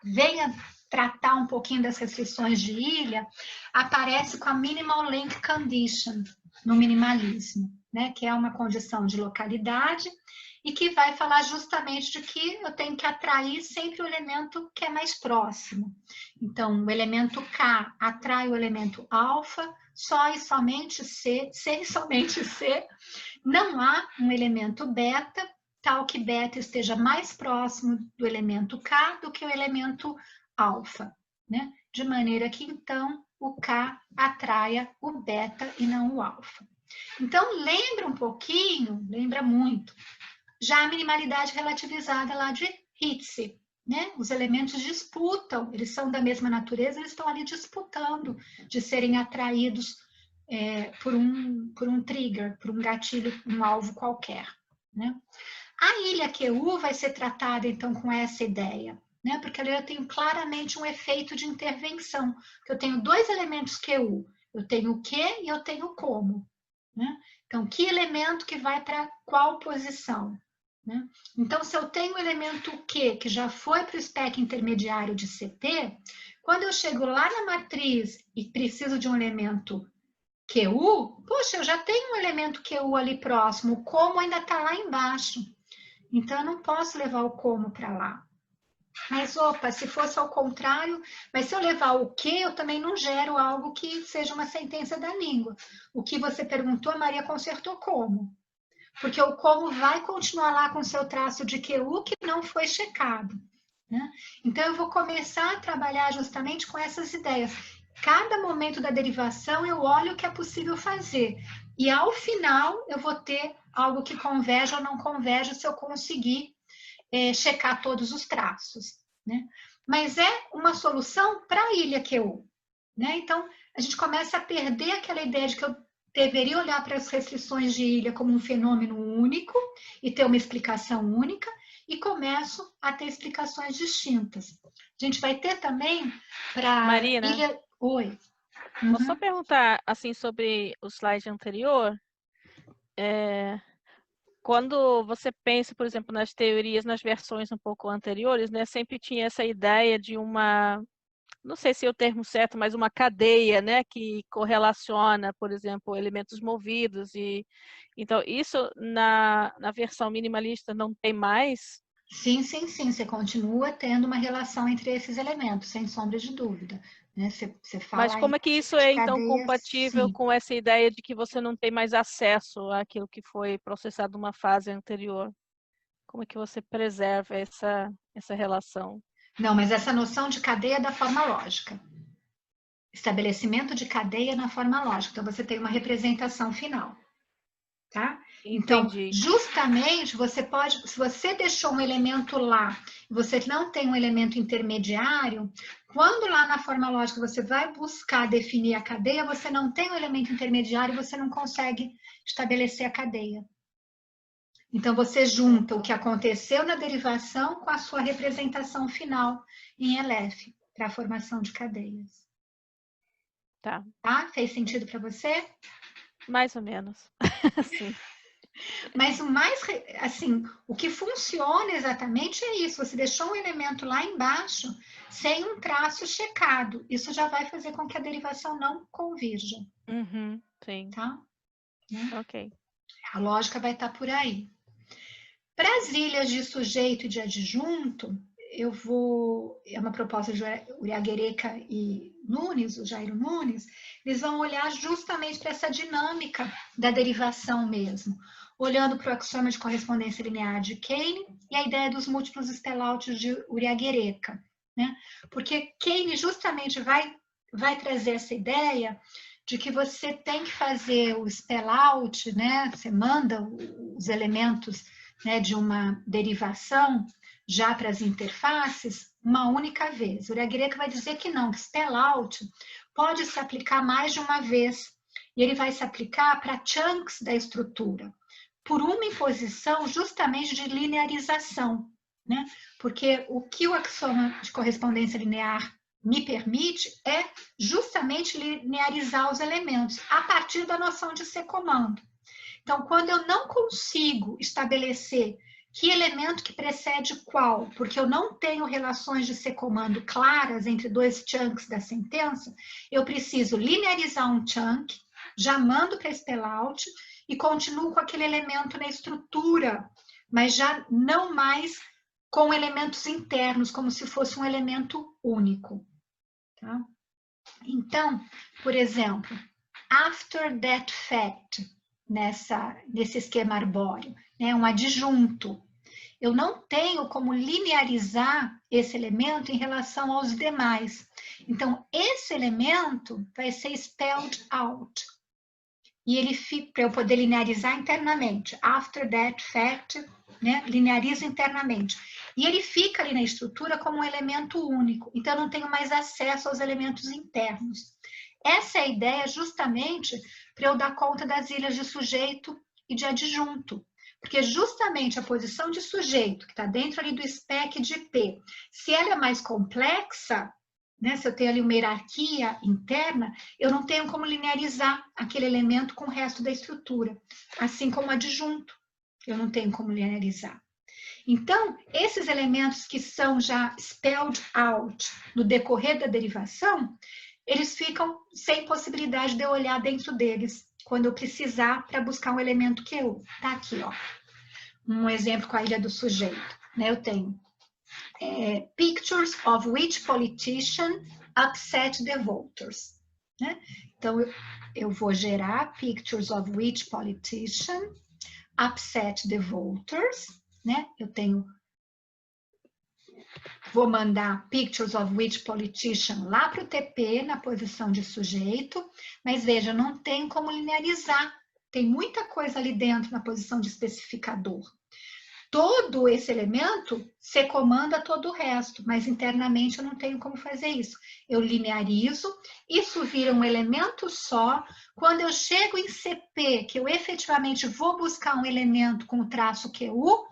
venha tratar um pouquinho das restrições de ilha aparece com a Minimal Link Condition no minimalismo, né? Que é uma condição de localidade e que vai falar justamente de que eu tenho que atrair sempre o elemento que é mais próximo. Então, o elemento K atrai o elemento alfa, só e somente C, C e somente C. Não há um elemento beta, tal que beta esteja mais próximo do elemento K do que o elemento alfa, né? De maneira que, então, o K atraia o beta e não o alfa. Então, lembra um pouquinho, lembra muito, já a minimalidade relativizada lá de Hitze, né? Os elementos disputam, eles são da mesma natureza, eles estão ali disputando de serem atraídos por um trigger, por um gatilho, um alvo qualquer, né? A ilha QU vai ser tratada, então, com essa ideia, né? Porque ali eu tenho claramente um efeito de intervenção, porque eu tenho dois elementos QU, eu tenho o que e eu tenho o como, né? Então, que elemento que vai para qual posição, né? Então, se eu tenho o elemento Q, que já foi para o spec intermediário de CT, quando eu chego lá na matriz e preciso de um elemento QU, poxa, eu já tenho um elemento QU ali próximo, o como ainda está lá embaixo. Então, eu não posso levar o como para lá. Mas, opa, se fosse ao contrário, mas se eu levar o que, eu também não gero algo que seja uma sentença da língua. O que você perguntou, a Maria consertou como. Porque o como vai continuar lá com o seu traço de QU que não foi checado, né? Então, eu vou começar a trabalhar justamente com essas ideias. Cada momento da derivação, eu olho o que é possível fazer. E, ao final, eu vou ter algo que converge ou não converge se eu conseguir checar todos os traços, né? Mas é uma solução para a ilha QU, né? Então, a gente começa a perder aquela ideia de que eu deveria olhar para as restrições de ilha como um fenômeno único e ter uma explicação única, e começo a ter explicações distintas. A gente vai ter também para ilha... Oi. Vou só perguntar, assim, sobre o slide anterior. Quando você pensa, por exemplo, nas teorias, nas versões um pouco anteriores, né, sempre tinha essa ideia de uma, não sei se é o termo certo, mas uma cadeia, né, que correlaciona, por exemplo, elementos movidos. Então, isso na versão minimalista não tem mais? Sim, sim, sim. Você continua tendo uma relação entre esses elementos, sem sombra de dúvida. Né? Você fala. Mas como é que isso é, então, compatível sim. com essa ideia de que você não tem mais acesso àquilo que foi processado numa fase anterior? Como é que você preserva essa relação? Não, mas essa noção de cadeia é da forma lógica. Estabelecimento de cadeia na forma lógica. Então, você tem uma representação final. Tá? Então, justamente, você pode, se você deixou um elemento lá, você não tem um elemento intermediário, quando lá na forma lógica você vai buscar definir a cadeia, você não tem um elemento intermediário, você não consegue estabelecer a cadeia. Então, você junta o que aconteceu na derivação com a sua representação final em LF, para a formação de cadeias. Tá. Fez sentido para você? Mais ou menos. Sim. Mas o mais, assim, o que funciona exatamente é isso. Você deixou um elemento lá embaixo sem um traço checado. Isso já vai fazer com que a derivação não convirja. Sim. Tá? Né? Ok. A lógica vai estar por aí. Para as ilhas de sujeito e de adjunto, é uma proposta de Uriaguereca e Nunes, o Jairo Nunes, eles vão olhar justamente para essa dinâmica da derivação mesmo, olhando para o axioma de correspondência linear de Kane e a ideia dos múltiplos spell-outs de Uriaguereca, né? Porque Kane justamente vai trazer essa ideia de que você tem que fazer o spell-out, né? Você manda os elementos, né, de uma derivação já para as interfaces uma única vez. O Uriaguereca vai dizer que não, que spell-out pode se aplicar mais de uma vez, e ele vai se aplicar para chunks da estrutura, por uma imposição justamente de linearização, né? Porque o que o axioma de correspondência linear me permite é justamente linearizar os elementos a partir da noção de C-comando. Então, quando eu não consigo estabelecer que elemento que precede qual, porque eu não tenho relações de C-comando claras entre dois chunks da sentença, eu preciso linearizar um chunk, já mando para spell-out e continuo com aquele elemento na estrutura, mas já não mais com elementos internos, como se fosse um elemento único. Tá? Então, por exemplo, after that fact, nesse esquema arbóreo, né, um adjunto. Eu não tenho como linearizar esse elemento em relação aos demais. Então, esse elemento vai ser spelled out. E ele fica, para eu poder linearizar internamente. After that fact, né, linearizo internamente. E ele fica ali na estrutura como um elemento único. Então, eu não tenho mais acesso aos elementos internos. Essa é a ideia justamente para eu dar conta das ilhas de sujeito e de adjunto. Porque justamente a posição de sujeito, que está dentro ali do spec de P, se ela é mais complexa, né, se eu tenho ali uma hierarquia interna, eu não tenho como linearizar aquele elemento com o resto da estrutura. Assim como adjunto, eu não tenho como linearizar. Então, esses elementos que são já spelled out no decorrer da derivação, eles ficam sem possibilidade de eu olhar dentro deles quando eu precisar para buscar um elemento QU. Tá aqui, ó. Um exemplo com a ilha do sujeito. Né? Eu tenho pictures of which politician upset the voters. Né? Então, eu vou gerar pictures of which politician upset the voters. Né? Vou mandar pictures of which politician lá para o TP, na posição de sujeito, mas veja, não tem como linearizar. Tem muita coisa ali dentro na posição de especificador. Todo esse elemento se comanda todo o resto, mas internamente eu não tenho como fazer isso. Eu linearizo, isso vira um elemento só. Quando eu chego em CP, que eu efetivamente vou buscar um elemento com o traço QU,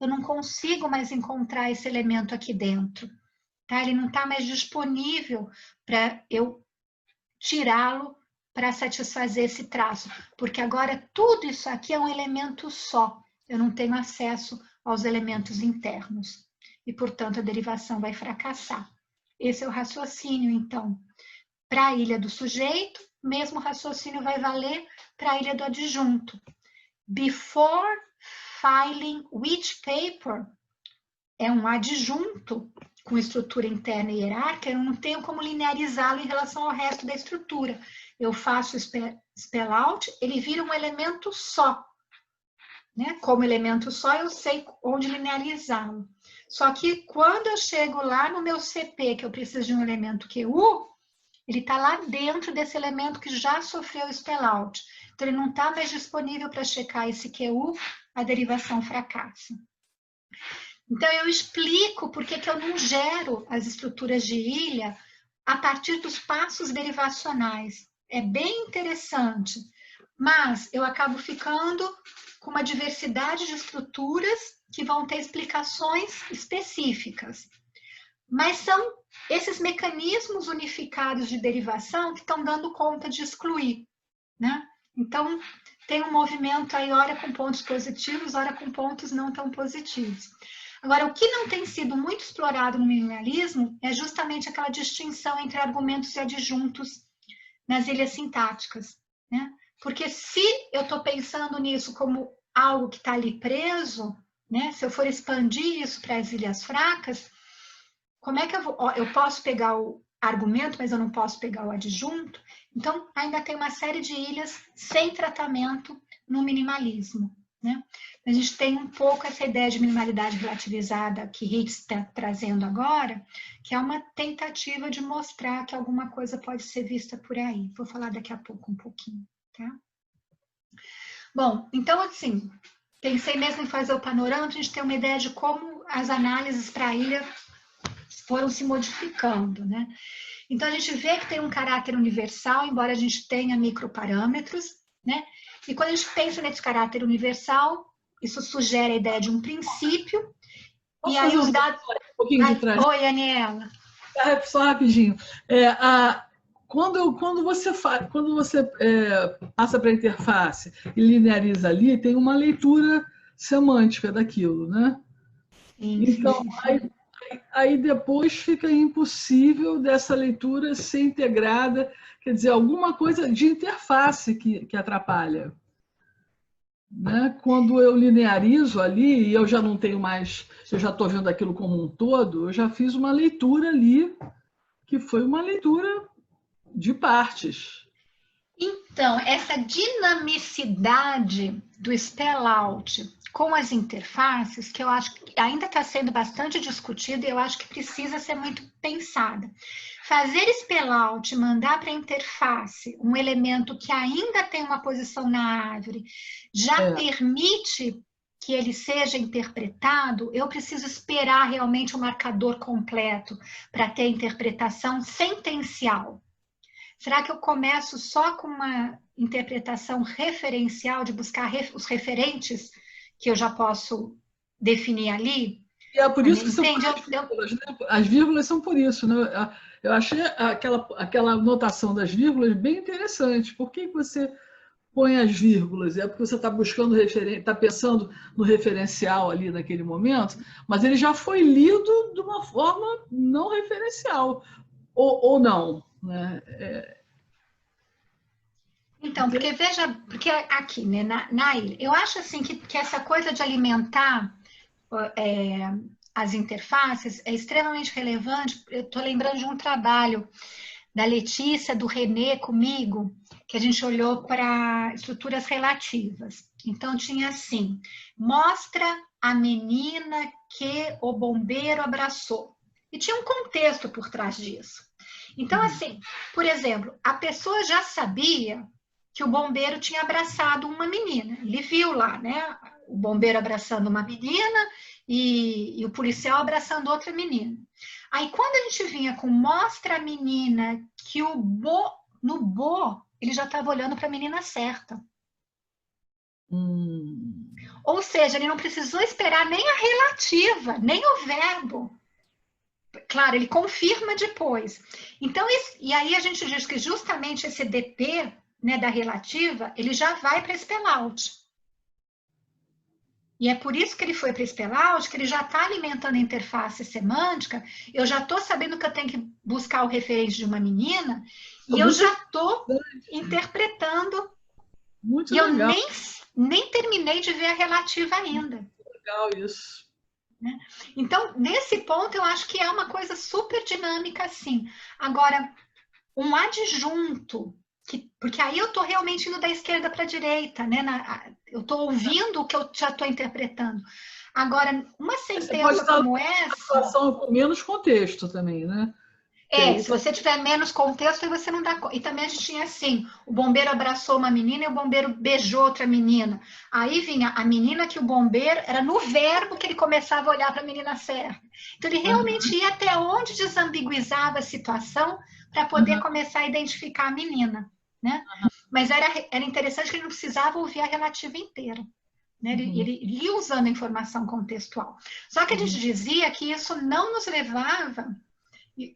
eu não consigo mais encontrar esse elemento aqui dentro. Tá? Ele não está mais disponível para eu tirá-lo para satisfazer esse traço, porque agora tudo isso aqui é um elemento só. Eu não tenho acesso aos elementos internos. E, portanto, a derivação vai fracassar. Esse é o raciocínio, então. Para a ilha do sujeito, mesmo raciocínio vai valer para a ilha do adjunto. Before filing which paper é um adjunto com estrutura interna e hierárquica, eu não tenho como linearizá-lo em relação ao resto da estrutura. Eu faço spell-out, ele vira um elemento só. Né? Como elemento só, eu sei onde linearizá-lo. Só que quando eu chego lá no meu CP, que eu preciso de um elemento QU, ele está lá dentro desse elemento que já sofreu spell-out. Então, ele não está mais disponível para checar esse QU, a derivação fracassa. Então, eu explico por que eu não gero as estruturas de ilha a partir dos passos derivacionais. É bem interessante, mas eu acabo ficando com uma diversidade de estruturas que vão ter explicações específicas. Mas são esses mecanismos unificados de derivação que estão dando conta de excluir, né? Então, tem um movimento aí, ora com pontos positivos, ora com pontos não tão positivos. Agora, o que não tem sido muito explorado no linealismo é justamente aquela distinção entre argumentos e adjuntos nas ilhas sintáticas, né? Porque se eu estou pensando nisso como algo que está ali preso, né? Se eu for expandir isso para as ilhas fracas, como é que eu vou? Eu posso pegar o argumento, mas eu não posso pegar o adjunto. Então, ainda tem uma série de ilhas sem tratamento no minimalismo, né? A gente tem um pouco essa ideia de minimalidade relativizada que Ritz está trazendo agora, que é uma tentativa de mostrar que alguma coisa pode ser vista por aí. Vou falar daqui a pouco um pouquinho, tá? Bom, então, assim, pensei mesmo em fazer o panorama, a gente ter uma ideia de como as análises para a ilha foram se modificando, né? Então, a gente vê que tem um caráter universal, embora a gente tenha microparâmetros, né? E quando a gente pensa nesse caráter universal, isso sugere a ideia de um princípio, Posso e aí os dados... Um pouquinho de trás. Oi, Aniela. Só rapidinho. Quando você passa para a interface e lineariza ali, tem uma leitura semântica daquilo, né? Sim, então, sim. Aí depois fica impossível dessa leitura ser integrada, quer dizer, alguma coisa de interface que atrapalha. Né? Quando eu linearizo ali, e eu já não tenho mais, eu já estou vendo aquilo como um todo, eu já fiz uma leitura ali, que foi uma leitura de partes. Então, essa dinamicidade do spell-out com as interfaces, que eu acho que ainda está sendo bastante discutida e eu acho que precisa ser muito pensada. Fazer spell-out, mandar para a interface um elemento que ainda tem uma posição na árvore, já permite que ele seja interpretado, eu preciso esperar realmente o marcador completo para ter a interpretação sentencial. Será que eu começo só com uma interpretação referencial, de buscar os referentes que eu já posso definir ali? E é por isso que são vírgulas, né? As vírgulas são por isso, né? Eu achei aquela notação das vírgulas bem interessante. Por que você põe as vírgulas? É porque você está buscando está pensando no referencial ali naquele momento, mas ele já foi lido de uma forma não referencial, ou não, né? Então, porque veja, porque aqui, né, na ilha, eu acho assim que essa coisa de alimentar as interfaces é extremamente relevante. Eu estou lembrando de um trabalho da Letícia, do Renê comigo, que a gente olhou para estruturas relativas. Então, tinha assim, mostra a menina que o bombeiro abraçou. E tinha um contexto por trás disso. Então, assim, por exemplo, a pessoa já sabia que o bombeiro tinha abraçado uma menina. Ele viu lá, né? O bombeiro abraçando uma menina e o policial abraçando outra menina. Aí, quando a gente vinha com mostra a menina que no Bo, ele já estava olhando para a menina certa. Ou seja, ele não precisou esperar nem a relativa, nem o verbo. Claro, ele confirma depois. Então, e aí a gente diz que justamente esse DP, né, da relativa, ele já vai para spell-out. E é por isso que ele foi para spell-out, que ele já está alimentando a interface semântica, eu já estou sabendo que eu tenho que buscar o referente de uma menina, e eu já estou interpretando. Muito e legal. Eu nem terminei de ver a relativa ainda. Legal isso. Então, nesse ponto, eu acho que é uma coisa super dinâmica, assim. Agora, um adjunto, porque aí eu estou realmente indo da esquerda para a direita, né? Eu estou ouvindo o que eu já estou interpretando. Agora, uma sentença como essa... Situação com menos contexto também, né? Se você tiver menos contexto, aí você não dá conta. E também a gente tinha assim, o bombeiro abraçou uma menina e o bombeiro beijou outra menina. Aí vinha a menina que o bombeiro, era no verbo que ele começava a olhar para a menina certa. Então ele realmente ia até onde desambiguizava a situação para poder começar a identificar a menina, né? Mas era interessante que ele não precisava ouvir a relativa inteira. Né? Ele ia usando a informação contextual. Só que a gente dizia que isso não nos levava...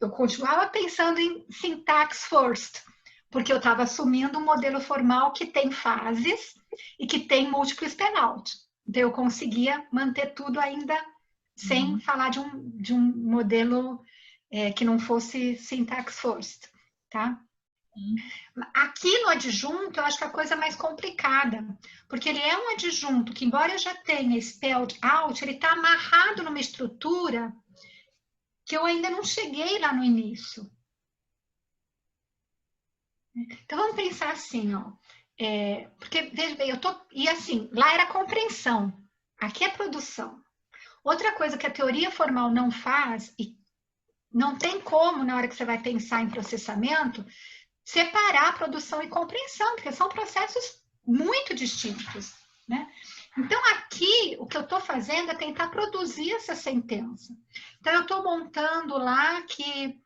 Eu continuava pensando em syntax first, porque eu estava assumindo um modelo formal que tem fases e que tem múltiplo spell-out. Então, eu conseguia manter tudo ainda sem falar de um modelo que não fosse syntax first, tá? Aqui no adjunto, eu acho que a coisa é mais complicada, porque ele é um adjunto que, embora eu já tenha spelled out, ele está amarrado numa estrutura que eu ainda não cheguei lá no início. Então, vamos pensar assim, ó. Porque, veja bem, e assim, lá era compreensão, aqui é produção. Outra coisa que a teoria formal não faz, e não tem como, na hora que você vai pensar em processamento, separar produção e compreensão, porque são processos muito distintos, né? Então, aqui, o que eu estou fazendo é tentar produzir essa sentença. Então, eu estou montando lá que,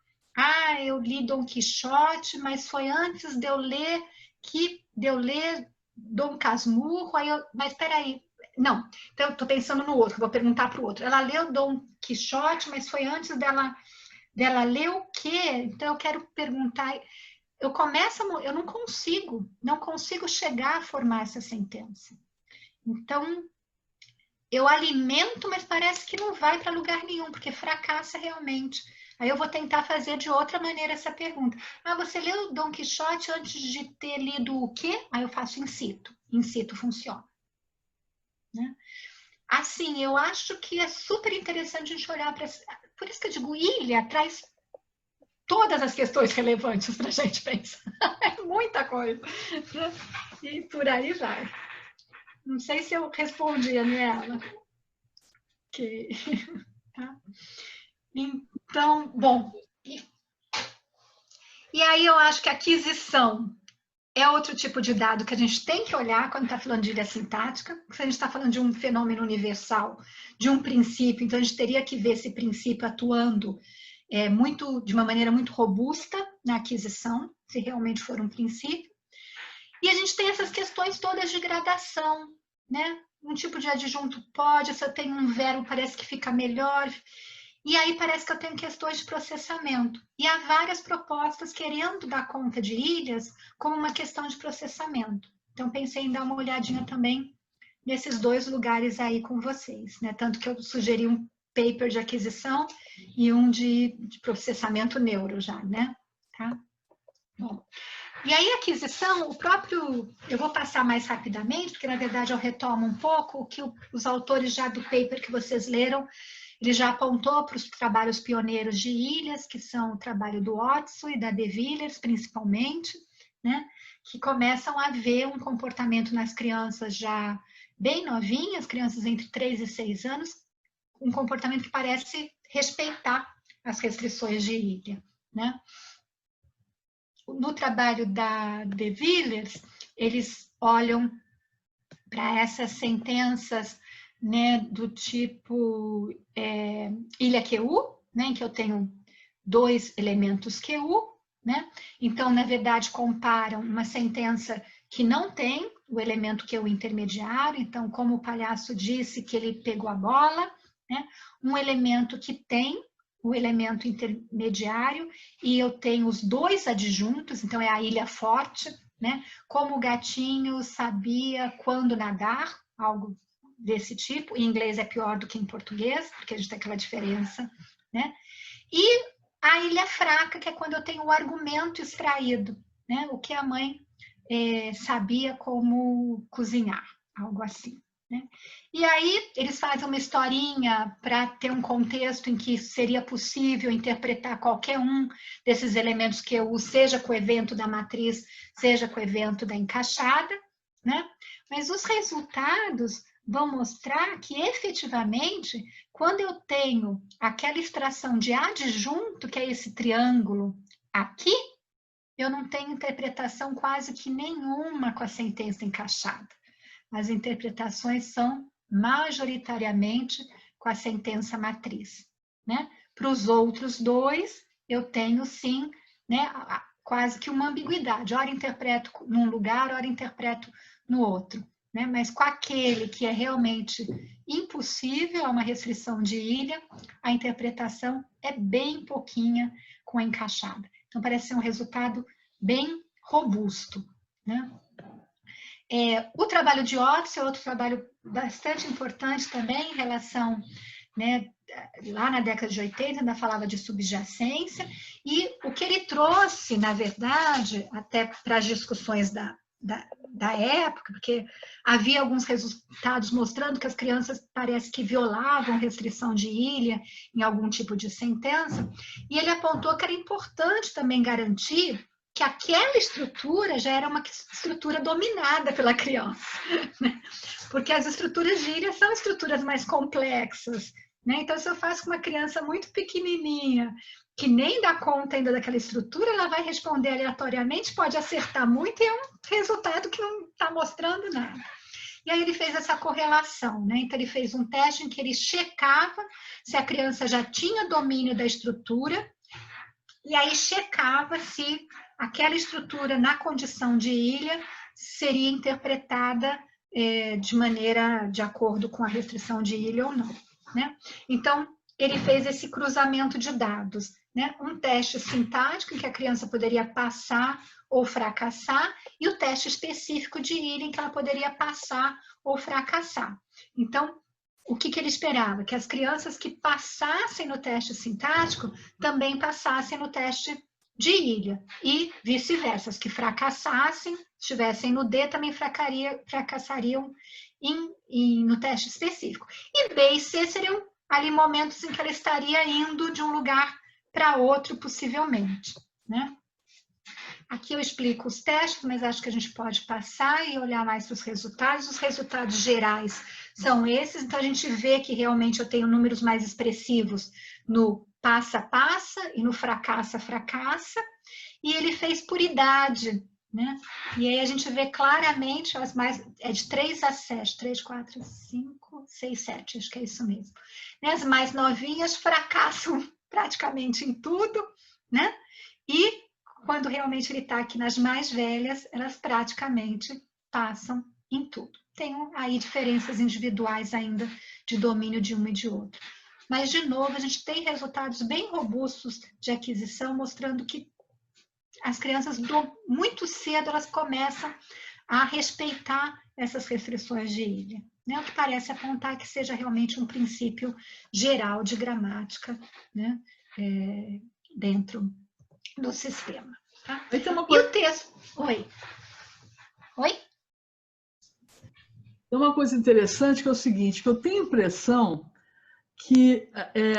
eu li Dom Quixote, mas foi antes de eu ler Dom Casmurro, mas peraí, não, então eu estou pensando no outro, vou perguntar para o outro. Ela leu Dom Quixote, mas foi antes dela ler o quê? Então, eu quero perguntar... eu não consigo chegar a formar essa sentença. Então, eu alimento, mas parece que não vai para lugar nenhum, porque fracassa realmente. Aí eu vou tentar fazer de outra maneira essa pergunta. Você leu Dom Quixote antes de ter lido o quê? Aí eu faço in situ. In situ funciona. Né? Assim, eu acho que é super interessante a gente olhar para... Por isso que eu digo, ilha traz todas as questões relevantes para a gente pensar. É muita coisa. E por aí vai. Não sei se eu respondi, Aniela. Tá? Então, bom. E aí eu acho que a aquisição é outro tipo de dado que a gente tem que olhar quando está falando de ilha sintática. Se a gente está falando de um fenômeno universal, de um princípio, então a gente teria que ver esse princípio atuando de uma maneira muito robusta na aquisição, se realmente for um princípio. E a gente tem essas questões todas de gradação, né? Um tipo de adjunto pode, se eu tenho um verbo, parece que fica melhor. E aí parece que eu tenho questões de processamento. E há várias propostas querendo dar conta de ilhas como uma questão de processamento. Então, pensei em dar uma olhadinha também nesses dois lugares aí com vocês, né? Tanto que eu sugeri um paper de aquisição e um de processamento neuro já, né? Tá? Bom. E aí, a aquisição, eu vou passar mais rapidamente, porque na verdade eu retomo um pouco o que os autores já do paper que vocês leram, ele já apontou para os trabalhos pioneiros de ilhas, que são o trabalho do Otso e da De Villers, principalmente, né? Que começam a ver um comportamento nas crianças já bem novinhas, crianças entre 3 e 6 anos, um comportamento que parece respeitar as restrições de ilha, né? No trabalho da De Villers, eles olham para essas sentenças, né, do tipo ilha QU, né, em que eu tenho 2 elementos QU, né? Então, na verdade, comparam uma sentença que não tem o elemento QU intermediário, então, como o palhaço disse que ele pegou a bola, né? Um elemento que tem o elemento intermediário, e eu tenho os 2 adjuntos, então é a ilha forte, né? Como o gatinho sabia quando nadar, algo desse tipo. Em inglês é pior do que em português, porque a gente tem aquela diferença, né? E a ilha fraca, que é quando eu tenho o argumento extraído, né? O que a mãe sabia como cozinhar, algo assim. Né? E aí eles fazem uma historinha para ter um contexto em que seria possível interpretar qualquer um desses elementos que eu uso, seja com o evento da matriz, seja com o evento da encaixada, né? Mas os resultados vão mostrar que, efetivamente, quando eu tenho aquela extração de adjunto, que é esse triângulo aqui, eu não tenho interpretação quase que nenhuma com a sentença encaixada. As interpretações são majoritariamente com a sentença matriz, né? Para os outros 2, eu tenho sim, né, quase que uma ambiguidade. Ora interpreto num lugar, ora interpreto no outro, né? Mas com aquele que é realmente impossível, é uma restrição de ilha, a interpretação é bem pouquinha com a encaixada. Então, parece ser um resultado bem robusto, né? O trabalho de Otso é outro trabalho bastante importante também em relação, né, lá na década de 80 ainda falava de subjacência, e o que ele trouxe, na verdade, até para as discussões da época, porque havia alguns resultados mostrando que as crianças parece que violavam restrição de ilha em algum tipo de sentença, e ele apontou que era importante também garantir que aquela estrutura já era uma estrutura dominada pela criança, né? Porque as estruturas de ilha são estruturas mais complexas, né? Então, se eu faço com uma criança muito pequenininha, que nem dá conta ainda daquela estrutura, ela vai responder aleatoriamente, pode acertar muito e é um resultado que não está mostrando nada. E aí ele fez essa correlação, né? Então, ele fez um teste em que ele checava se a criança já tinha domínio da estrutura, e aí checava se aquela estrutura na condição de ilha seria interpretada de maneira de acordo com a restrição de ilha ou não, né? Então, ele fez esse cruzamento de dados, né? Um teste sintático em que a criança poderia passar ou fracassar e o teste específico de ilha em que ela poderia passar ou fracassar. Então, o que ele esperava? Que as crianças que passassem no teste sintático também passassem no teste de ilha, e vice-versa. As que fracassassem, estivessem no D, também fracassariam no teste específico. E B e C seriam ali momentos em que ela estaria indo de um lugar para outro, possivelmente, né? Aqui eu explico os testes, mas acho que a gente pode passar e olhar mais para os resultados. Os resultados gerais são esses, então a gente vê que realmente eu tenho números mais expressivos no passa-passa e no fracassa-fracassa, e ele fez por idade, né? E aí a gente vê claramente as mais, de 3 a 7, 3, 4, 5, 6, 7, acho que é isso mesmo. Né? As mais novinhas fracassam praticamente em tudo, né? E quando realmente ele está aqui nas mais velhas, elas praticamente passam em tudo. Tem aí diferenças individuais ainda de domínio de uma e de outra. Mas, de novo, a gente tem resultados bem robustos de aquisição, mostrando que as crianças, muito cedo, elas começam a respeitar essas restrições de ilha, né? O que parece apontar que seja realmente um princípio geral de gramática, né? Dentro do sistema. Tá? E o texto? Oi? Oi? Tem uma coisa interessante que é o seguinte, que eu tenho a impressão que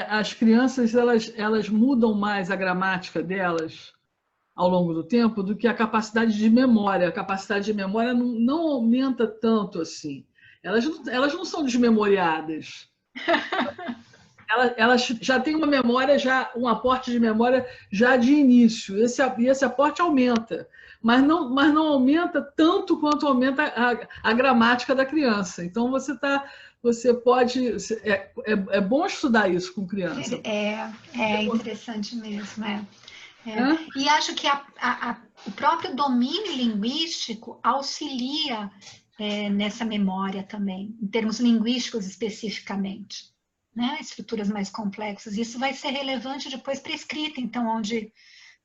as crianças elas mudam mais a gramática delas ao longo do tempo do que a capacidade de memória. A capacidade de memória não aumenta tanto assim. Elas não são desmemoriadas. Elas já têm uma memória, um aporte de memória já de início. E esse aporte aumenta, mas não aumenta tanto quanto aumenta a gramática da criança. Então você pode. É bom estudar isso com criança. É interessante mesmo. E acho que o próprio domínio linguístico auxilia nessa memória também, em termos linguísticos especificamente, né? Estruturas mais complexas. Isso vai ser relevante depois para a escrita, então, onde,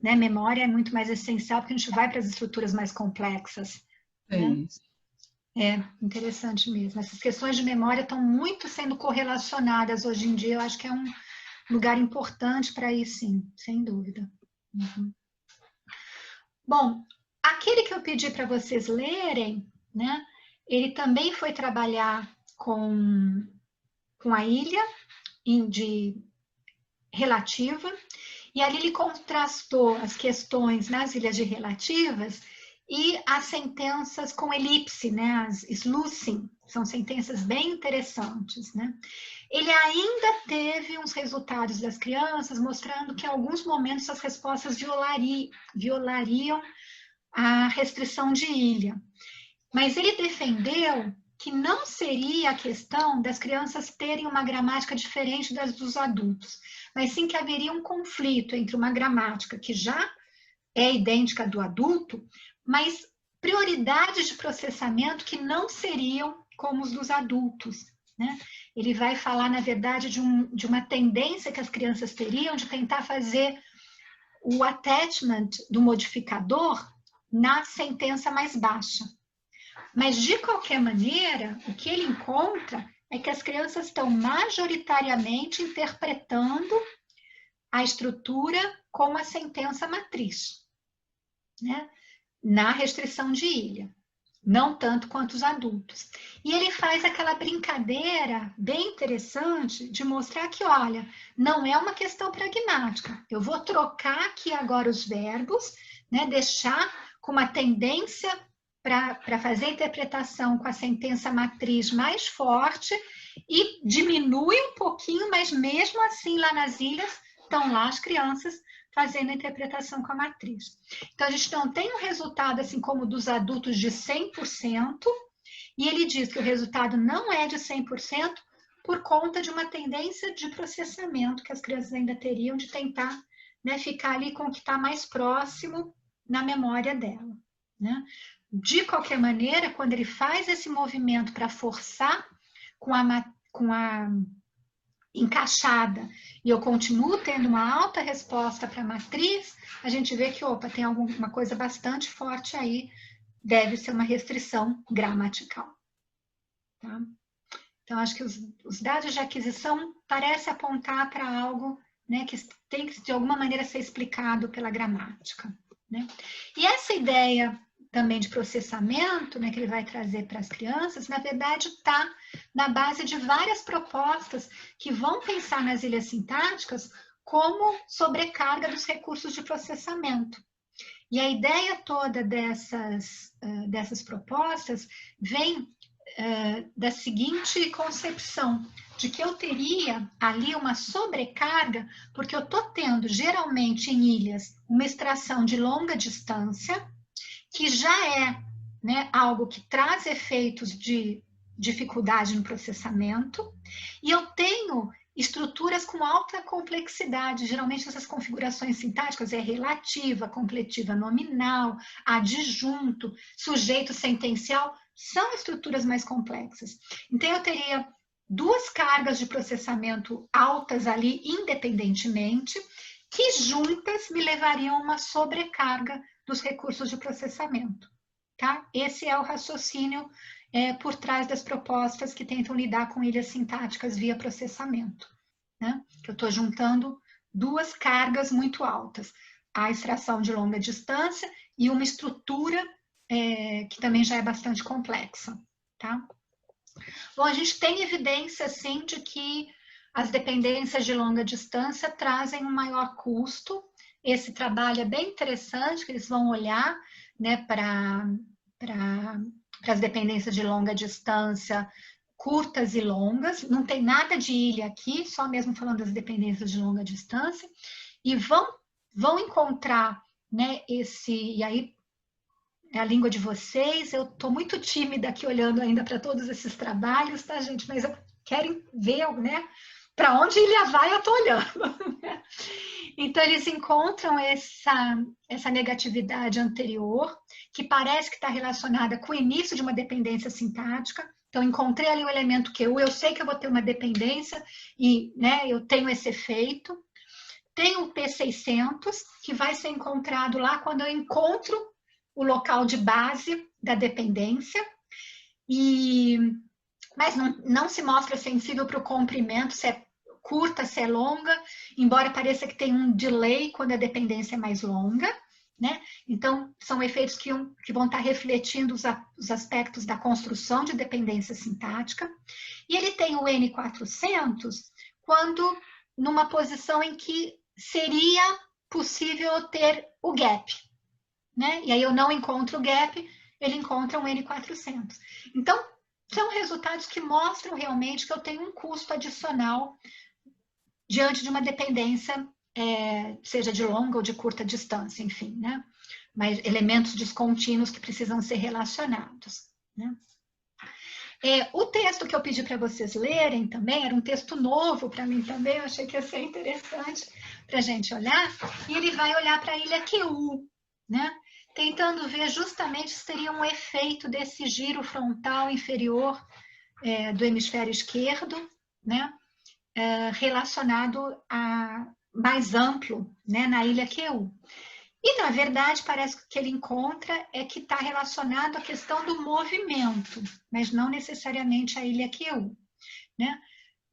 né, memória é muito mais essencial, porque a gente vai para as estruturas mais complexas. Né? É interessante mesmo. Essas questões de memória estão muito sendo correlacionadas hoje em dia. Eu acho que é um lugar importante para ir, sim, sem dúvida. Uhum. Bom, aquele que eu pedi para vocês lerem, né, ele também foi trabalhar com a ilha de relativa, e ali ele contrastou as questões nas ilhas de relativas e as sentenças com elipse, né, as sluicing, são sentenças bem interessantes, né? Ele ainda teve uns resultados das crianças mostrando que em alguns momentos as respostas violariam a restrição de ilha. Mas ele defendeu que não seria a questão das crianças terem uma gramática diferente das dos adultos, mas sim que haveria um conflito entre uma gramática que já é idêntica do adulto, mas prioridades de processamento que não seriam como os dos adultos, né? Ele vai falar, na verdade, de uma tendência que as crianças teriam de tentar fazer o attachment do modificador na sentença mais baixa. Mas, de qualquer maneira, o que ele encontra é que as crianças estão majoritariamente interpretando a estrutura com a sentença matriz, né? Na restrição de ilha, não tanto quanto os adultos. E ele faz aquela brincadeira bem interessante de mostrar que, olha, não é uma questão pragmática. Eu vou trocar aqui agora os verbos, né? Deixar com uma tendência para fazer a interpretação com a sentença matriz mais forte e diminui um pouquinho, mas mesmo assim lá nas ilhas estão lá as crianças fazendo a interpretação com a matriz. Então, a gente não tem um resultado assim como dos adultos de 100%, e ele diz que o resultado não é de 100% por conta de uma tendência de processamento que as crianças ainda teriam de tentar, né, ficar ali com o que está mais próximo na memória dela, né? De qualquer maneira, quando ele faz esse movimento para forçar com a encaixada e eu continuo tendo uma alta resposta para a matriz, a gente vê que, opa, tem alguma coisa bastante forte aí, deve ser uma restrição gramatical. Tá? Então, acho que os dados de aquisição parecem apontar para algo, né, que tem que, de alguma maneira, ser explicado pela gramática, né? E essa ideia também de processamento, né, que ele vai trazer para as crianças, na verdade está na base de várias propostas que vão pensar nas ilhas sintáticas como sobrecarga dos recursos de processamento. E a ideia toda dessas propostas vem da seguinte concepção, de que eu teria ali uma sobrecarga, porque eu estou tendo, geralmente em ilhas, uma extração de longa distância, que já é, né, algo que traz efeitos de dificuldade no processamento, e eu tenho estruturas com alta complexidade, geralmente essas configurações sintáticas é relativa, completiva nominal, adjunto, sujeito sentencial, são estruturas mais complexas. Então, eu teria duas cargas de processamento altas ali, independentemente, que juntas me levariam a uma sobrecarga dos recursos de processamento, tá? Esse é o raciocínio por trás das propostas que tentam lidar com ilhas sintáticas via processamento, né? Que eu estou juntando duas cargas muito altas, a extração de longa distância e uma estrutura que também já é bastante complexa, tá? Bom, a gente tem evidência, sim, de que as dependências de longa distância trazem um maior custo. Esse trabalho é bem interessante, que eles vão olhar, né, para as dependências de longa distância, curtas e longas. Não tem nada de ilha aqui, só mesmo falando das dependências de longa distância. E vão encontrar, né, e aí é a língua de vocês. Eu estou muito tímida aqui olhando ainda para todos esses trabalhos, tá, gente? Mas eu quero ver, né, para onde ilha vai, eu estou olhando. Então, eles encontram essa negatividade anterior, que parece que está relacionada com o início de uma dependência sintática. Então, encontrei ali o elemento QU, eu sei que eu vou ter uma dependência e, né, eu tenho esse efeito. Tem o P600, que vai ser encontrado lá quando eu encontro o local de base da dependência, mas não se mostra sensível para o comprimento, se é curta, se é longa, embora pareça que tem um delay quando a dependência é mais longa, né? Então, são efeitos que vão estar refletindo os aspectos da construção de dependência sintática. E ele tem o N400 quando numa posição em que seria possível ter o gap, né? E aí eu não encontro o gap, ele encontra um N400. Então, são resultados que mostram realmente que eu tenho um custo adicional diante de uma dependência, seja de longa ou de curta distância, enfim, né? Mas elementos descontínuos que precisam ser relacionados, né? O texto que eu pedi para vocês lerem também, era um texto novo para mim também, eu achei que ia ser interessante para a gente olhar, e ele vai olhar para a ilha QU, né? Tentando ver justamente se teria um efeito desse giro frontal inferior do hemisfério esquerdo, né? Relacionado a mais amplo, né, na ilha QU. E, na verdade, parece que o que ele encontra é que está relacionado à questão do movimento, mas não necessariamente à ilha QU. né?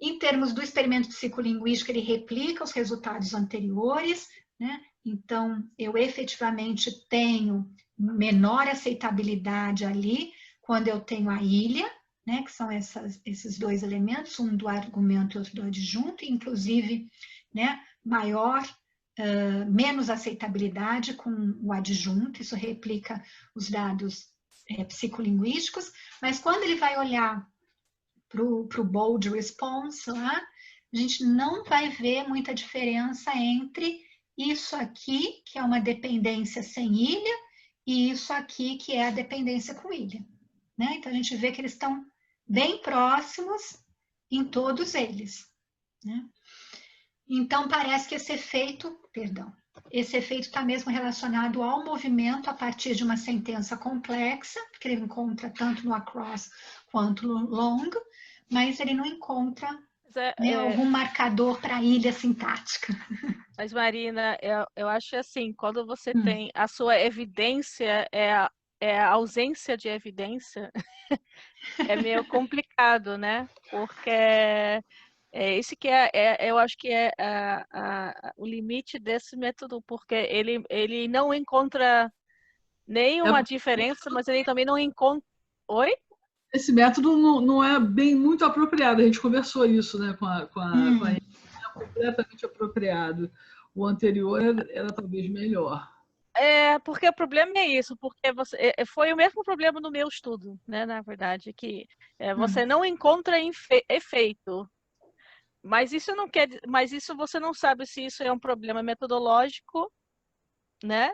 Em termos do experimento psicolinguístico, ele replica os resultados anteriores, né? Então, eu efetivamente tenho menor aceitabilidade ali quando eu tenho a ilha, né? Que são esses dois elementos, um do argumento e outro do adjunto, inclusive, né? Menos aceitabilidade com o adjunto, isso replica os dados psicolinguísticos, mas quando ele vai olhar para o bold response lá, a gente não vai ver muita diferença entre isso aqui, que é uma dependência sem ilha, e isso aqui, que é a dependência com ilha, né? Então, a gente vê que eles estão bem próximos em todos eles, né? Então, parece que esse efeito está mesmo relacionado ao movimento a partir de uma sentença complexa, que ele encontra tanto no across quanto no long, mas ele não encontra algum marcador para a ilha sintática. Mas, Marina, eu acho assim, quando você tem a sua evidência, é a ausência de evidência, é meio complicado, né? Porque esse que eu acho que é o limite desse método, porque ele não encontra nenhuma diferença, mas ele também não encontra... Oi? Esse método não é bem muito apropriado. A gente conversou isso, né, com a não é completamente apropriado. O anterior era talvez melhor. Porque o problema é isso, porque foi o mesmo problema no meu estudo, né, na verdade, que você não encontra efeito. Mas isso não quer, mas isso você não sabe se isso é um problema metodológico, né?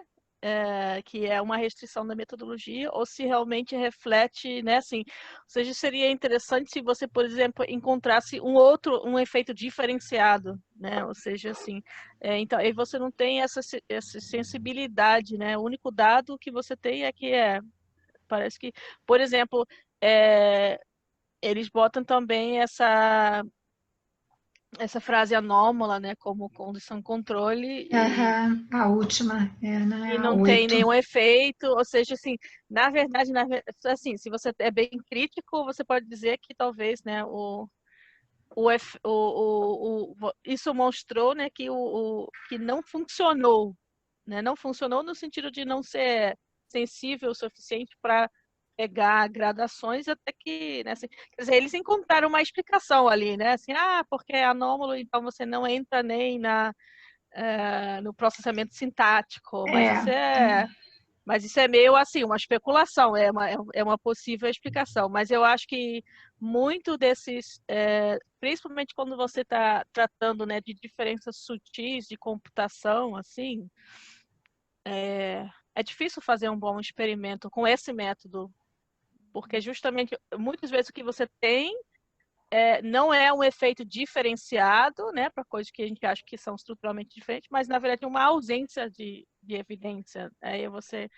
Que é uma restrição da metodologia, ou se realmente reflete, né? Assim, ou seja, seria interessante se você, por exemplo, encontrasse um efeito diferenciado, né? Ou seja, assim, então aí você não tem essa sensibilidade, né? O único dado que você tem é que parece que, por exemplo, eles botam também essa frase anômala, né, como condição controle. A última, né, e não tem nenhum efeito, ou seja, assim, na verdade, assim, se você é bem crítico, você pode dizer que talvez, né, isso mostrou, né, que que não funcionou, né, não funcionou no sentido de não ser sensível o suficiente para pegar gradações até que, né, assim, quer dizer, eles encontraram uma explicação ali, né, assim, porque é anômalo, então você não entra nem no processamento sintático, mas isso é meio assim, uma especulação, é uma possível explicação, mas eu acho que muito desses, principalmente quando você está tratando, né, de diferenças sutis de computação, assim, é difícil fazer um bom experimento com esse método, porque justamente, muitas vezes o que você tem não é um efeito diferenciado, né, para coisas que a gente acha que são estruturalmente diferentes, mas na verdade uma ausência de evidência. Aí você,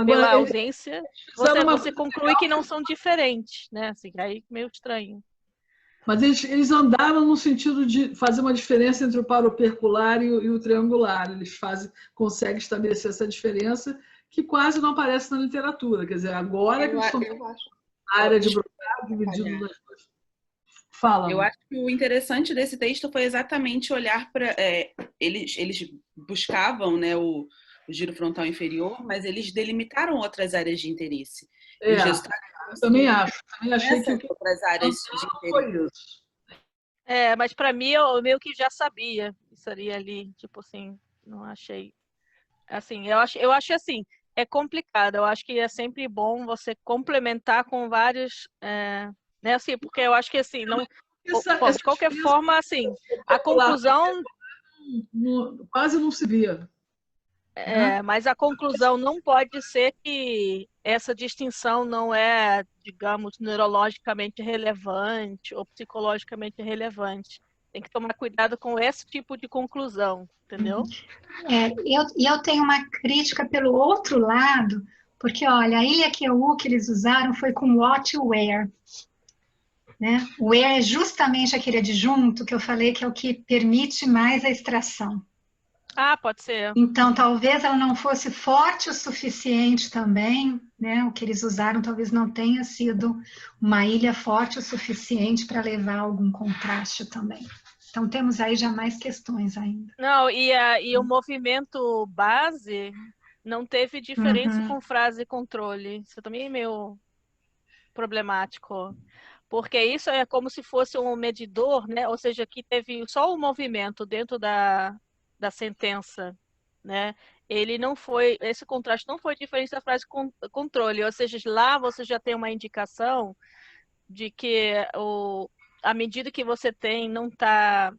pela ausência, você conclui que não são diferentes, né? Assim, aí meio estranho. Mas eles andaram no sentido de fazer uma diferença entre o paropercular e o triangular. Eles conseguem estabelecer essa diferença que quase não aparece na literatura. Quer dizer, agora que eles estão a área de Broca dividido nas duas. Fala. Eu acho que o interessante desse texto foi exatamente olhar para... eles buscavam, né, o giro frontal inferior, mas eles delimitaram outras áreas de interesse. Eu também acho. Também achei que outras áreas de interesse. Mas para mim, eu meio que já sabia que seria ali, tipo assim, não achei... Assim, eu acho assim, é complicado. Eu acho que é sempre bom você complementar com vários... né, assim, porque eu acho que assim, não... de qualquer forma, assim, a conclusão... Quase não se via. Mas a conclusão não pode ser que essa distinção não é, digamos, neurologicamente relevante ou psicologicamente relevante. Tem que tomar cuidado com esse tipo de conclusão, entendeu? Eu tenho uma crítica pelo outro lado, porque, olha, a ilha QU que eles usaram foi com what e where. Né? O where é justamente aquele adjunto que eu falei que é o que permite mais a extração. Ah, pode ser. Então, talvez ela não fosse forte o suficiente também, né? O que eles usaram talvez não tenha sido uma ilha forte o suficiente para levar algum contraste também. Então, temos aí já mais questões ainda. Não, e o movimento base não teve diferença com frase e controle. Isso também é meio problemático. Porque isso é como se fosse um medidor, né? Ou seja, que teve só o movimento dentro da sentença, né? Ele não foi, esse contraste não foi diferente da frase controle, ou seja, lá você já tem uma indicação de que a medida que você tem não está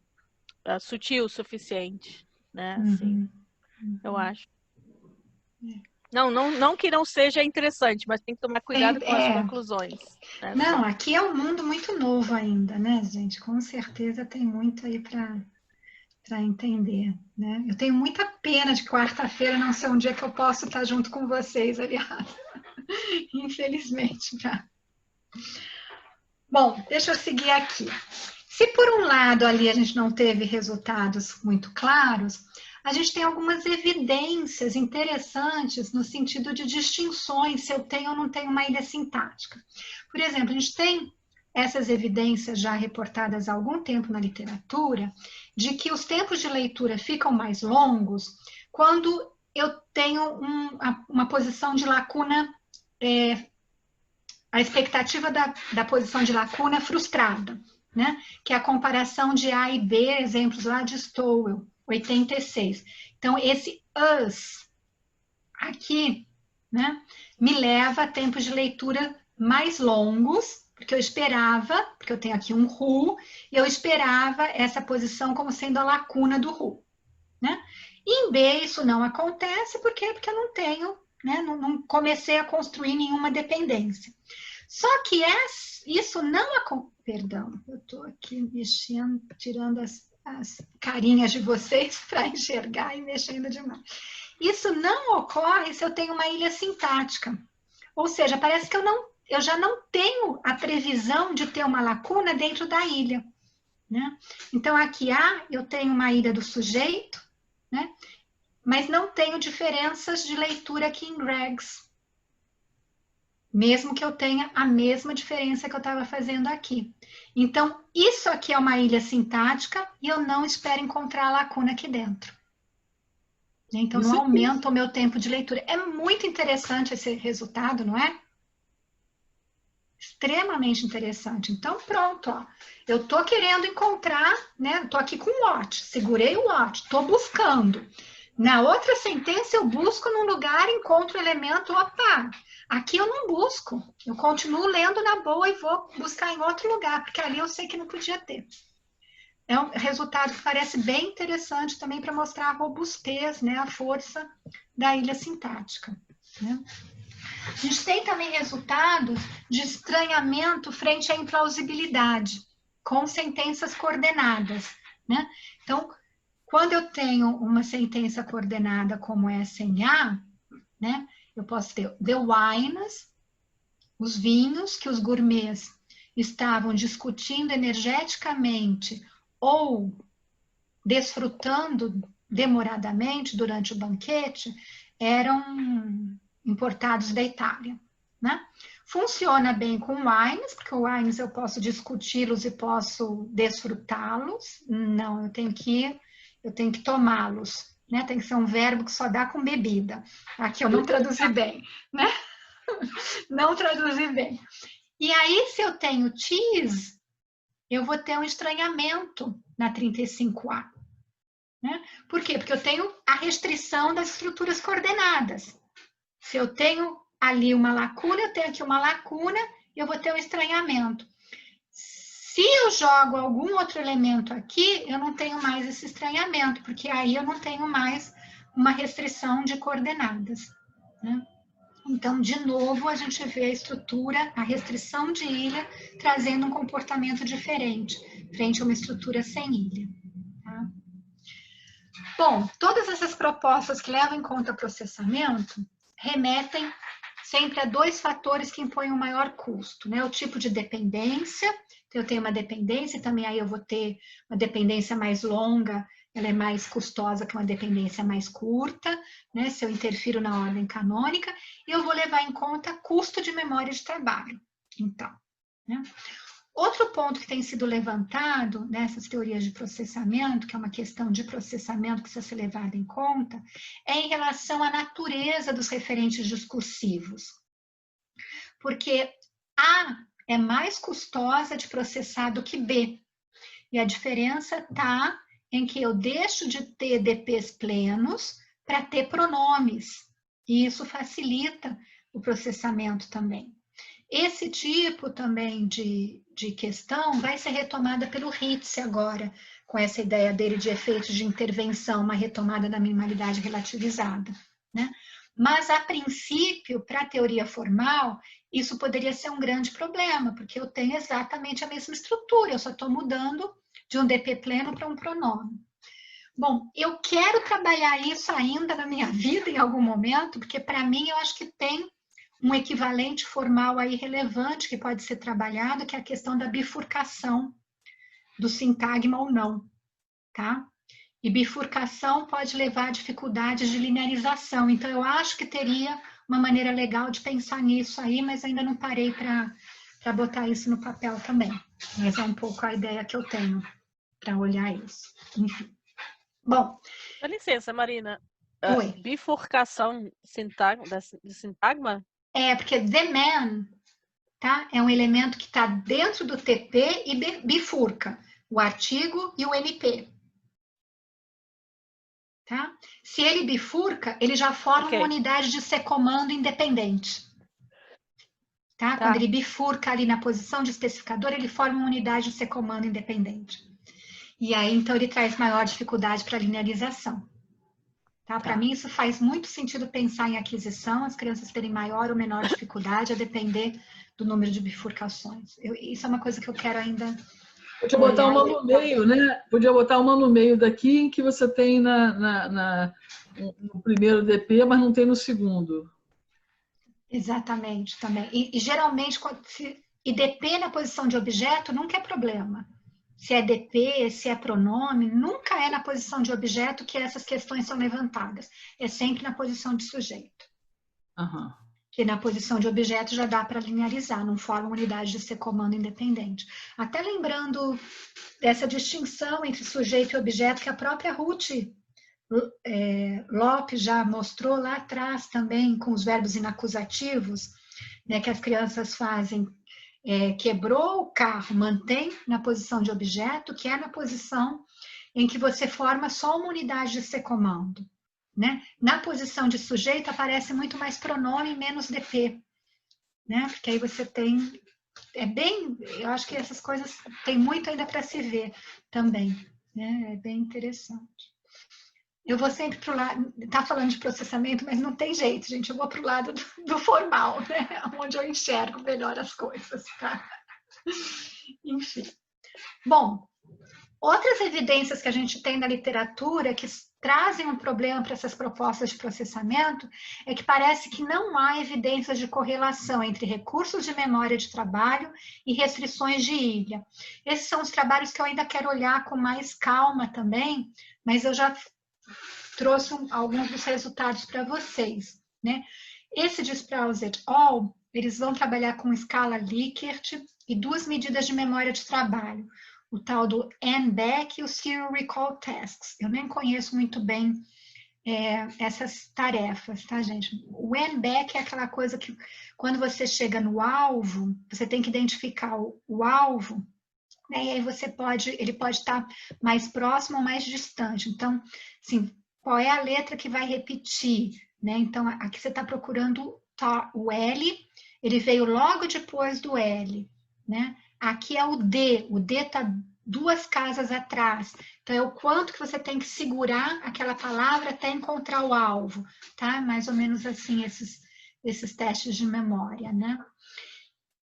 sutil o suficiente, né? Assim, eu acho. Não que não seja interessante, mas tem que tomar cuidado com as conclusões. Né? Não, aqui é um mundo muito novo ainda, né, gente? Com certeza tem muito aí para entender, né? Eu tenho muita pena de quarta-feira não ser um dia que eu posso estar junto com vocês, aliás. Infelizmente, tá? Bom, deixa eu seguir aqui. Se por um lado ali a gente não teve resultados muito claros, a gente tem algumas evidências interessantes no sentido de distinções se eu tenho ou não tenho uma ilha sintática. Por exemplo, a gente tem essas evidências já reportadas há algum tempo na literatura, de que os tempos de leitura ficam mais longos quando eu tenho uma posição de lacuna, a expectativa da posição de lacuna frustrada, né? Que é a comparação de A e B, exemplos lá de Stowell, 86. Então, esse us aqui, né, me leva a tempos de leitura mais longos, porque eu esperava, porque eu tenho aqui um who, e eu esperava essa posição como sendo a lacuna do who, né? E em B isso não acontece, por quê? Porque eu não tenho, né, não comecei a construir nenhuma dependência. Só que isso não acontece. Perdão, eu estou aqui mexendo, tirando as carinhas de vocês para enxergar e mexendo demais. Isso não ocorre se eu tenho uma ilha sintática. Ou seja, parece que eu já não tenho a previsão de ter uma lacuna dentro da ilha. Né? Então, aqui eu tenho uma ilha do sujeito, né? Mas não tenho diferenças de leitura aqui em Greg's. Mesmo que eu tenha a mesma diferença que eu estava fazendo aqui. Então, isso aqui é uma ilha sintática e eu não espero encontrar a lacuna aqui dentro. Então, não aumenta o meu tempo de leitura. É muito interessante esse resultado, não é? Extremamente interessante. Então, pronto, ó. Eu estou querendo encontrar, né? Estou aqui com o what, segurei o what, estou buscando. Na outra sentença, eu busco num lugar, encontro o elemento, opa, aqui eu não busco. Eu continuo lendo na boa e vou buscar em outro lugar, porque ali eu sei que não podia ter. É um resultado que parece bem interessante também para mostrar a robustez, né, a força da ilha sintática. Né? A gente tem também resultados de estranhamento frente à implausibilidade, com sentenças coordenadas. Né? Então, quando eu tenho uma sentença coordenada como essa em A, né, eu posso ter the wines, os vinhos que os gourmets estavam discutindo energeticamente ou desfrutando demoradamente durante o banquete, eram importados da Itália. Né? Funciona bem com wines, porque wines eu posso discuti-los e posso desfrutá-los. Não, eu tenho que tomá-los. Né? Tem que ser um verbo que só dá com bebida. Aqui eu não traduzi bem. Né? Não traduzi bem. E aí, se eu tenho cheese, eu vou ter um estranhamento na 35A. Né? Por quê? Porque eu tenho a restrição das estruturas coordenadas. Se eu tenho ali uma lacuna, eu tenho aqui uma lacuna, eu vou ter um estranhamento. Se eu jogo algum outro elemento aqui, eu não tenho mais esse estranhamento, porque aí eu não tenho mais uma restrição de coordenadas. Né? Então, de novo, a gente vê a estrutura, a restrição de ilha, trazendo um comportamento diferente, frente a uma estrutura sem ilha. Tá? Bom, todas essas propostas que levam em conta processamento remetem sempre a dois fatores que impõem o maior custo, né? O tipo de dependência, então eu tenho uma dependência, e também aí eu vou ter uma dependência mais longa ela é mais custosa que uma dependência mais curta, né? Se eu interfiro na ordem canônica, e eu vou levar em conta custo de memória de trabalho. Então, né? Outro ponto que tem sido levantado nessas teorias de processamento, que é uma questão de processamento que precisa ser levada em conta, é em relação à natureza dos referentes discursivos. Porque A é mais custosa de processar do que B. E a diferença está em que eu deixo de ter DPs plenos para ter pronomes. E isso facilita o processamento também. Esse tipo também de questão vai ser retomada pelo Ritz agora, com essa ideia dele de efeitos de intervenção, uma retomada da minimalidade relativizada, né? Mas, a princípio, para a teoria formal, isso poderia ser um grande problema, porque eu tenho exatamente a mesma estrutura, eu só estou mudando de um DP pleno para um pronome. Bom, eu quero trabalhar isso ainda na minha vida em algum momento, porque para mim eu acho que tem um equivalente formal aí relevante que pode ser trabalhado, que é a questão da bifurcação do sintagma ou não, tá? E bifurcação pode levar a dificuldades de linearização. Então, eu acho que teria uma maneira legal de pensar nisso aí, mas ainda não parei para botar isso no papel também. Mas é um pouco a ideia que eu tenho para olhar isso. Enfim. Bom. Dá licença, Marina. Oi. Bifurcação de sintagma? É, porque the man, tá? É um elemento que está dentro do TP e bifurca o artigo e o NP. Tá? Se ele bifurca, ele já forma uma unidade de secomando independente. Tá? Quando ele bifurca ali na posição de especificador, ele forma uma unidade de secomando independente. E aí, então, ele traz maior dificuldade para a linearização. Tá? Para mim, isso faz muito sentido pensar em aquisição, as crianças terem maior ou menor dificuldade a depender do número de bifurcações. Isso é uma coisa que eu quero ainda... Podia botar uma no meio, né? Podia botar uma no meio daqui, em que você tem no primeiro DP, mas não tem no segundo. Exatamente, também. E geralmente, e DP na posição de objeto nunca é problema. Se é DP, se é pronome, nunca é na posição de objeto que essas questões são levantadas. É sempre na posição de sujeito. Uhum. Que na posição de objeto já dá para linearizar, não forma unidade de secomando independente. Até lembrando dessa distinção entre sujeito e objeto que a própria Ruth Lopes já mostrou lá atrás também, com os verbos inacusativos, né, que as crianças fazem. Quebrou o carro, mantém na posição de objeto, que é na posição em que você forma só uma unidade de secomando. Né? Na posição de sujeito aparece muito mais pronome e menos DP, né? Porque aí você tem, eu acho que essas coisas tem muito ainda para se ver também, né? É bem interessante. Eu vou sempre para o lado, tá falando de processamento, mas não tem jeito, gente, eu vou para o lado do formal, né? Onde eu enxergo melhor as coisas, tá? Enfim. Bom, outras evidências que a gente tem na literatura que trazem um problema para essas propostas de processamento é que parece que não há evidências de correlação entre recursos de memória de trabalho e restrições de ilha. Esses são os trabalhos que eu ainda quero olhar com mais calma também, mas eu já trouxe alguns dos resultados para vocês, né? Esse de Sprouse et al., eles vão trabalhar com escala Likert e duas medidas de memória de trabalho, o tal do NBAC e o Serial Recall Tasks. Eu nem conheço muito bem essas tarefas, tá, gente? O NBAC é aquela coisa que, quando você chega no alvo, você tem que identificar o alvo, né? E aí ele pode estar mais próximo ou mais distante. Então, assim, qual é a letra que vai repetir, né? Então, aqui você está procurando o L, ele veio logo depois do L, né? Aqui é o D está 2 casas atrás. Então, é o quanto que você tem que segurar aquela palavra até encontrar o alvo, tá? Mais ou menos assim, esses testes de memória, né?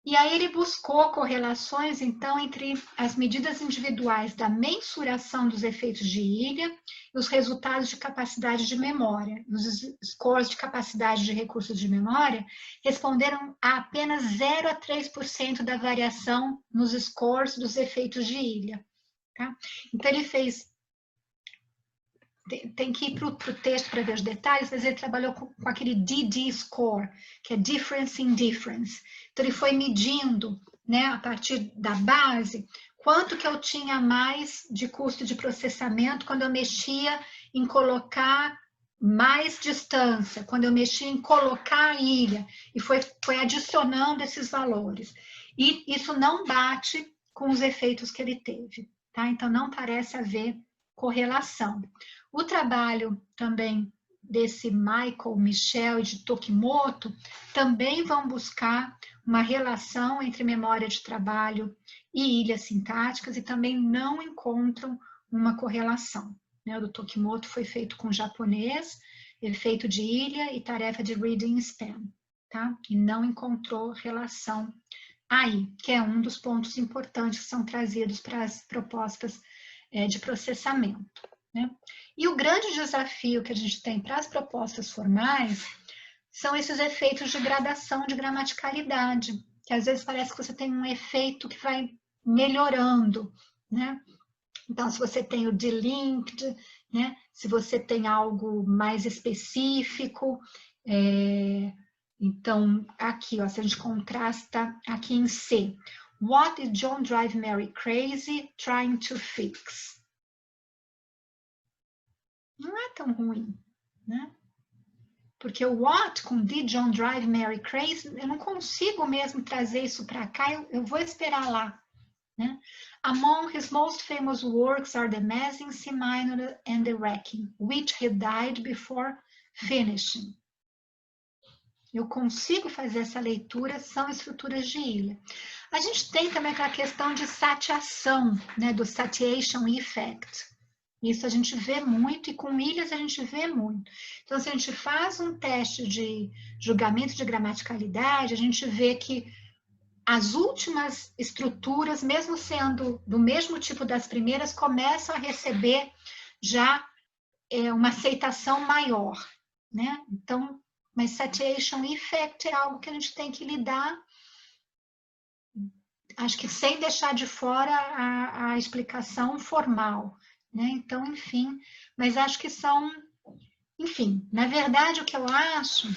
E aí ele buscou correlações, então, entre as medidas individuais da mensuração dos efeitos de ilha e os resultados de capacidade de memória. Os scores de capacidade de recursos de memória responderam a apenas 0 a 3% da variação nos scores dos efeitos de ilha. Tá? Então, ele fez tem que ir para o texto para ver os detalhes, mas ele trabalhou com aquele DD Score, que é Difference in Difference. Então, ele foi medindo, né, a partir da base, quanto que eu tinha mais de custo de processamento quando eu mexia em colocar mais distância, quando eu mexia em colocar a ilha, e foi adicionando esses valores. E isso não bate com os efeitos que ele teve, tá? Então, não parece haver correlação. O trabalho também desse Michael, Michel e de Tokimoto também vão buscar uma relação entre memória de trabalho e ilhas sintáticas e também não encontram uma correlação. O do Tokimoto foi feito com japonês, efeito de ilha e tarefa de reading span, tá? E não encontrou relação aí, que é um dos pontos importantes que são trazidos para as propostas de processamento, né? E o grande desafio que a gente tem para as propostas formais são esses efeitos de gradação de gramaticalidade, que às vezes parece que você tem um efeito que vai melhorando, né? Então, se você tem o delinked, né? Se você tem algo mais específico, então, aqui, ó, se a gente contrasta aqui em C. What did John drive Mary crazy trying to fix? Não é tão ruim, né? Porque o what com did John drive Mary crazy, eu não consigo mesmo trazer isso para cá, eu vou esperar lá. Né? Among his most famous works are the Mass in C minor and the Wrecking, which he died before finishing. Eu consigo fazer essa leitura, são estruturas de ilha. A gente tem também aquela questão de satiação, né, do satiation effect. Isso a gente vê muito, e com ilhas a gente vê muito. Então, se a gente faz um teste de julgamento de gramaticalidade, a gente vê que as últimas estruturas, mesmo sendo do mesmo tipo das primeiras, começam a receber já uma aceitação maior, né? Então, mas satiation effect é algo que a gente tem que lidar, acho que sem deixar de fora a explicação formal, né? Então, enfim, mas acho que são, enfim, na verdade o que eu acho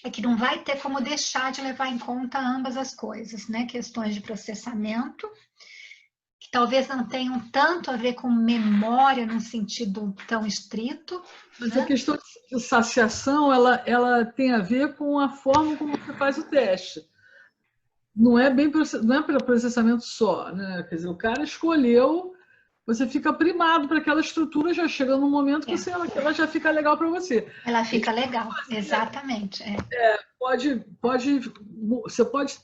é que não vai ter como deixar de levar em conta ambas as coisas, né? Questões de processamento, que talvez não tenham tanto a ver com memória num sentido tão estrito. Mas né? A questão de saciação, ela tem a ver com a forma como você faz o teste. Não é para processamento só, né? Quer dizer, o cara escolheu, você fica primado para aquela estrutura, já chega num momento que ela já fica legal para você. Ela fica legal, exatamente. Você pode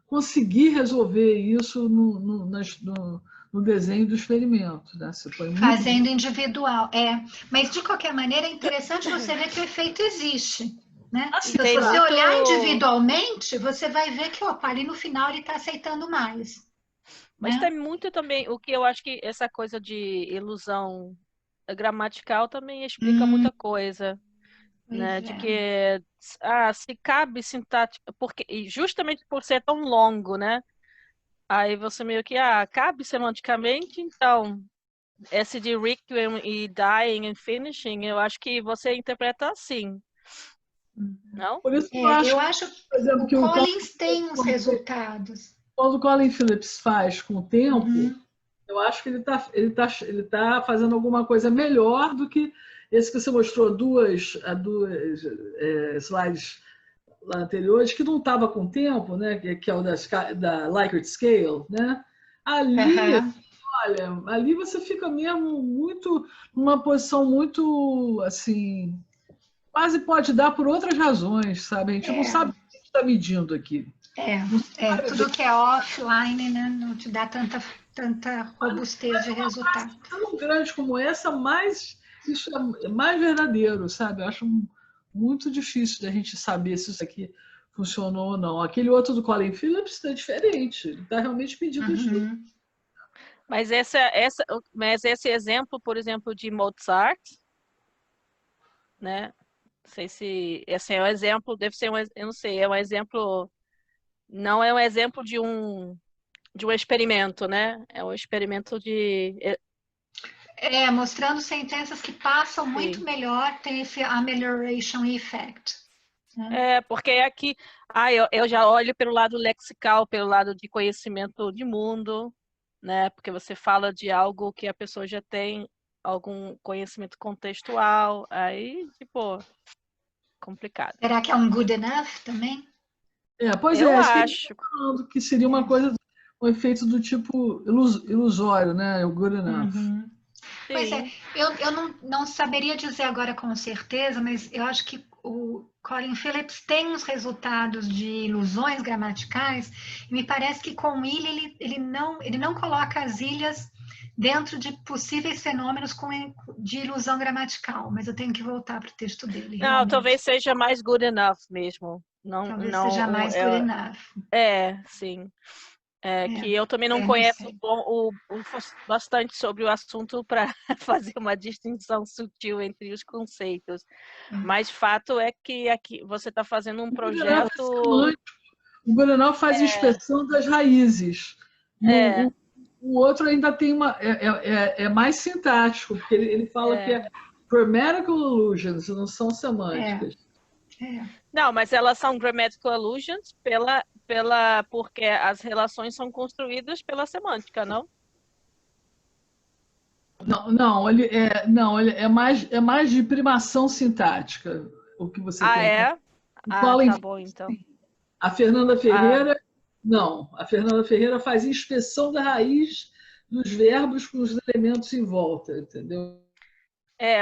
conseguir resolver isso no desenho do experimento, né? Você põe fazendo individual, Mas, de qualquer maneira, é interessante você ver que o efeito existe. Né? Assim, então, se você olhar individualmente, você vai ver que ali no final ele está aceitando mais. Mas né? tem muito também, o que eu acho que essa coisa de ilusão gramatical também explica muita coisa. Né? De que se cabe sintática, porque justamente por ser tão longo, né? Aí você meio que, cabe semanticamente, então esse de requiem e dying and finishing, eu acho que você interpreta assim. Não? Por isso eu acho por exemplo, que o Collins tem os resultados. Quando o Colin Phillips faz com o tempo, eu acho que ele tá fazendo alguma coisa melhor do que esse que você mostrou duas slides lá anteriores, que não estava com tempo, né? Que é o da Likert Scale, né? Olha, ali você fica mesmo muito numa posição muito assim, quase pode dar por outras razões, sabe? A gente não sabe o que a gente está medindo aqui. Tudo que é offline, né, não te dá tanta robustez de resultado. Tão grande como essa, mais isso é mais verdadeiro, sabe? Eu acho muito difícil da gente saber se isso aqui funcionou ou não. Aquele outro do Colin Phillips está diferente, ele está realmente pedindo isso. Mas esse exemplo, por exemplo, de Mozart, né? Não sei se esse é um exemplo, deve ser eu não sei, é um exemplo, não é um exemplo de um experimento, né? É um experimento de Mostrando sentenças que passam muito melhor, tem esse amelioration effect. Porque aqui, eu já olho pelo lado lexical, pelo lado de conhecimento de mundo, né? Porque você fala de algo que a pessoa já tem algum conhecimento contextual, aí, tipo, complicado. Será que é um good enough também? Pois eu acho acho. que seria uma coisa, um efeito do tipo ilusório, né? O good enough. Uhum. Pois é, eu não saberia dizer agora com certeza, mas eu acho que o Colin Phillips tem uns resultados de ilusões gramaticais, e me parece que com ele não coloca as ilhas dentro de possíveis fenômenos de ilusão gramatical, mas eu tenho que voltar para o texto dele. Não, realmente. talvez seja mais good enough mesmo. Talvez seja mais good enough. Sim. Que eu também não conheço bastante sobre o assunto para fazer uma distinção sutil entre os conceitos. Mas fato é que aqui você está fazendo um projeto. O good enough faz inspeção das raízes. O outro ainda tem mais sintático, porque ele fala que é grammatical allusions, não são semânticas. Não, mas elas são grammatical allusions porque as relações são construídas pela semântica, não? Ele é mais de primação sintática, o que você tem. Tá bom, então. A Fernanda Ferreira, a Fernanda Ferreira faz inspeção da raiz dos verbos com os elementos em volta, entendeu?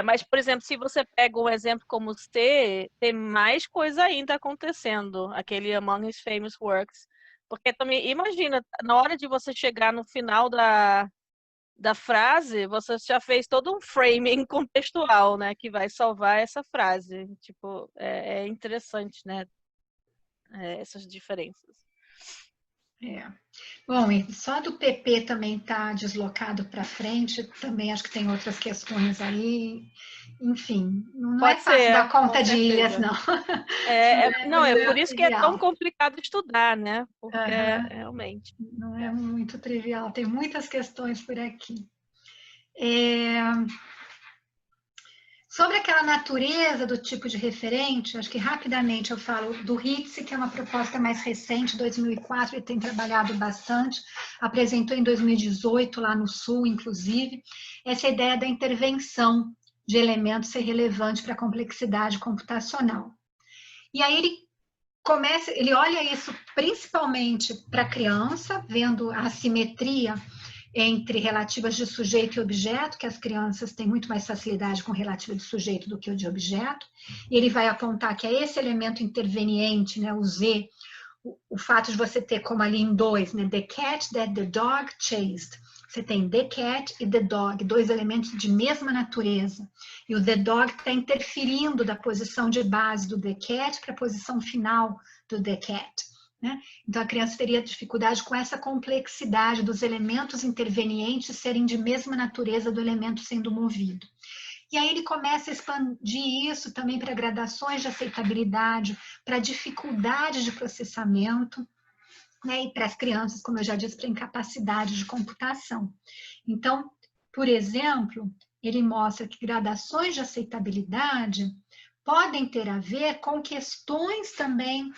Mas, por exemplo, se você pega um exemplo como ter, tem mais coisa ainda acontecendo, aquele Among His Famous Works. Porque também, imagina, na hora de você chegar no final da frase, você já fez todo um framing contextual, né? Que vai salvar essa frase. Tipo, é interessante, né? Essas diferenças. Bom, e só do PP também está deslocado para frente, também acho que tem outras questões aí. Enfim, não é fácil dar conta de ilhas, não. É por isso que é tão complicado estudar, né? Porque realmente. Não é muito trivial, tem muitas questões por aqui. Sobre aquela natureza do tipo de referente, acho que rapidamente eu falo do Ritze, que é uma proposta mais recente, 2004, ele tem trabalhado bastante, apresentou em 2018 lá no Sul, inclusive, essa ideia da intervenção de elementos ser relevante para a complexidade computacional. E aí ele olha isso principalmente para a criança, vendo a assimetria entre relativas de sujeito e objeto, que as crianças têm muito mais facilidade com relativa de sujeito do que o de objeto, e ele vai apontar que é esse elemento interveniente, né, o Z, o fato de você ter como ali em 2, né, the cat that the dog chased. Você tem the cat e the dog, dois elementos de mesma natureza, e o the dog está interferindo da posição de base do the cat para a posição final do the cat. Né? Então, a criança teria dificuldade com essa complexidade dos elementos intervenientes serem de mesma natureza do elemento sendo movido. E aí ele começa a expandir isso também para gradações de aceitabilidade, para dificuldade de processamento, né? E para as crianças, como eu já disse, para incapacidade de computação. Então, por exemplo, ele mostra que gradações de aceitabilidade podem ter a ver com questões também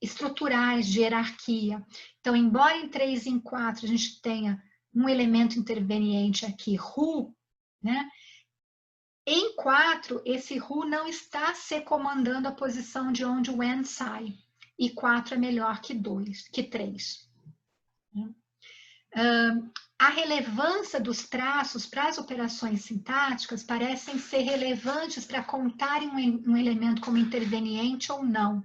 estruturais, de hierarquia. Então, embora em 3 e em 4 a gente tenha um elemento interveniente aqui, who, né? Em 4, esse who não está se comandando a posição de onde o when sai. E 4 é melhor que 3. A relevância dos traços para as operações sintáticas parecem ser relevantes para contarem um elemento como interveniente ou não.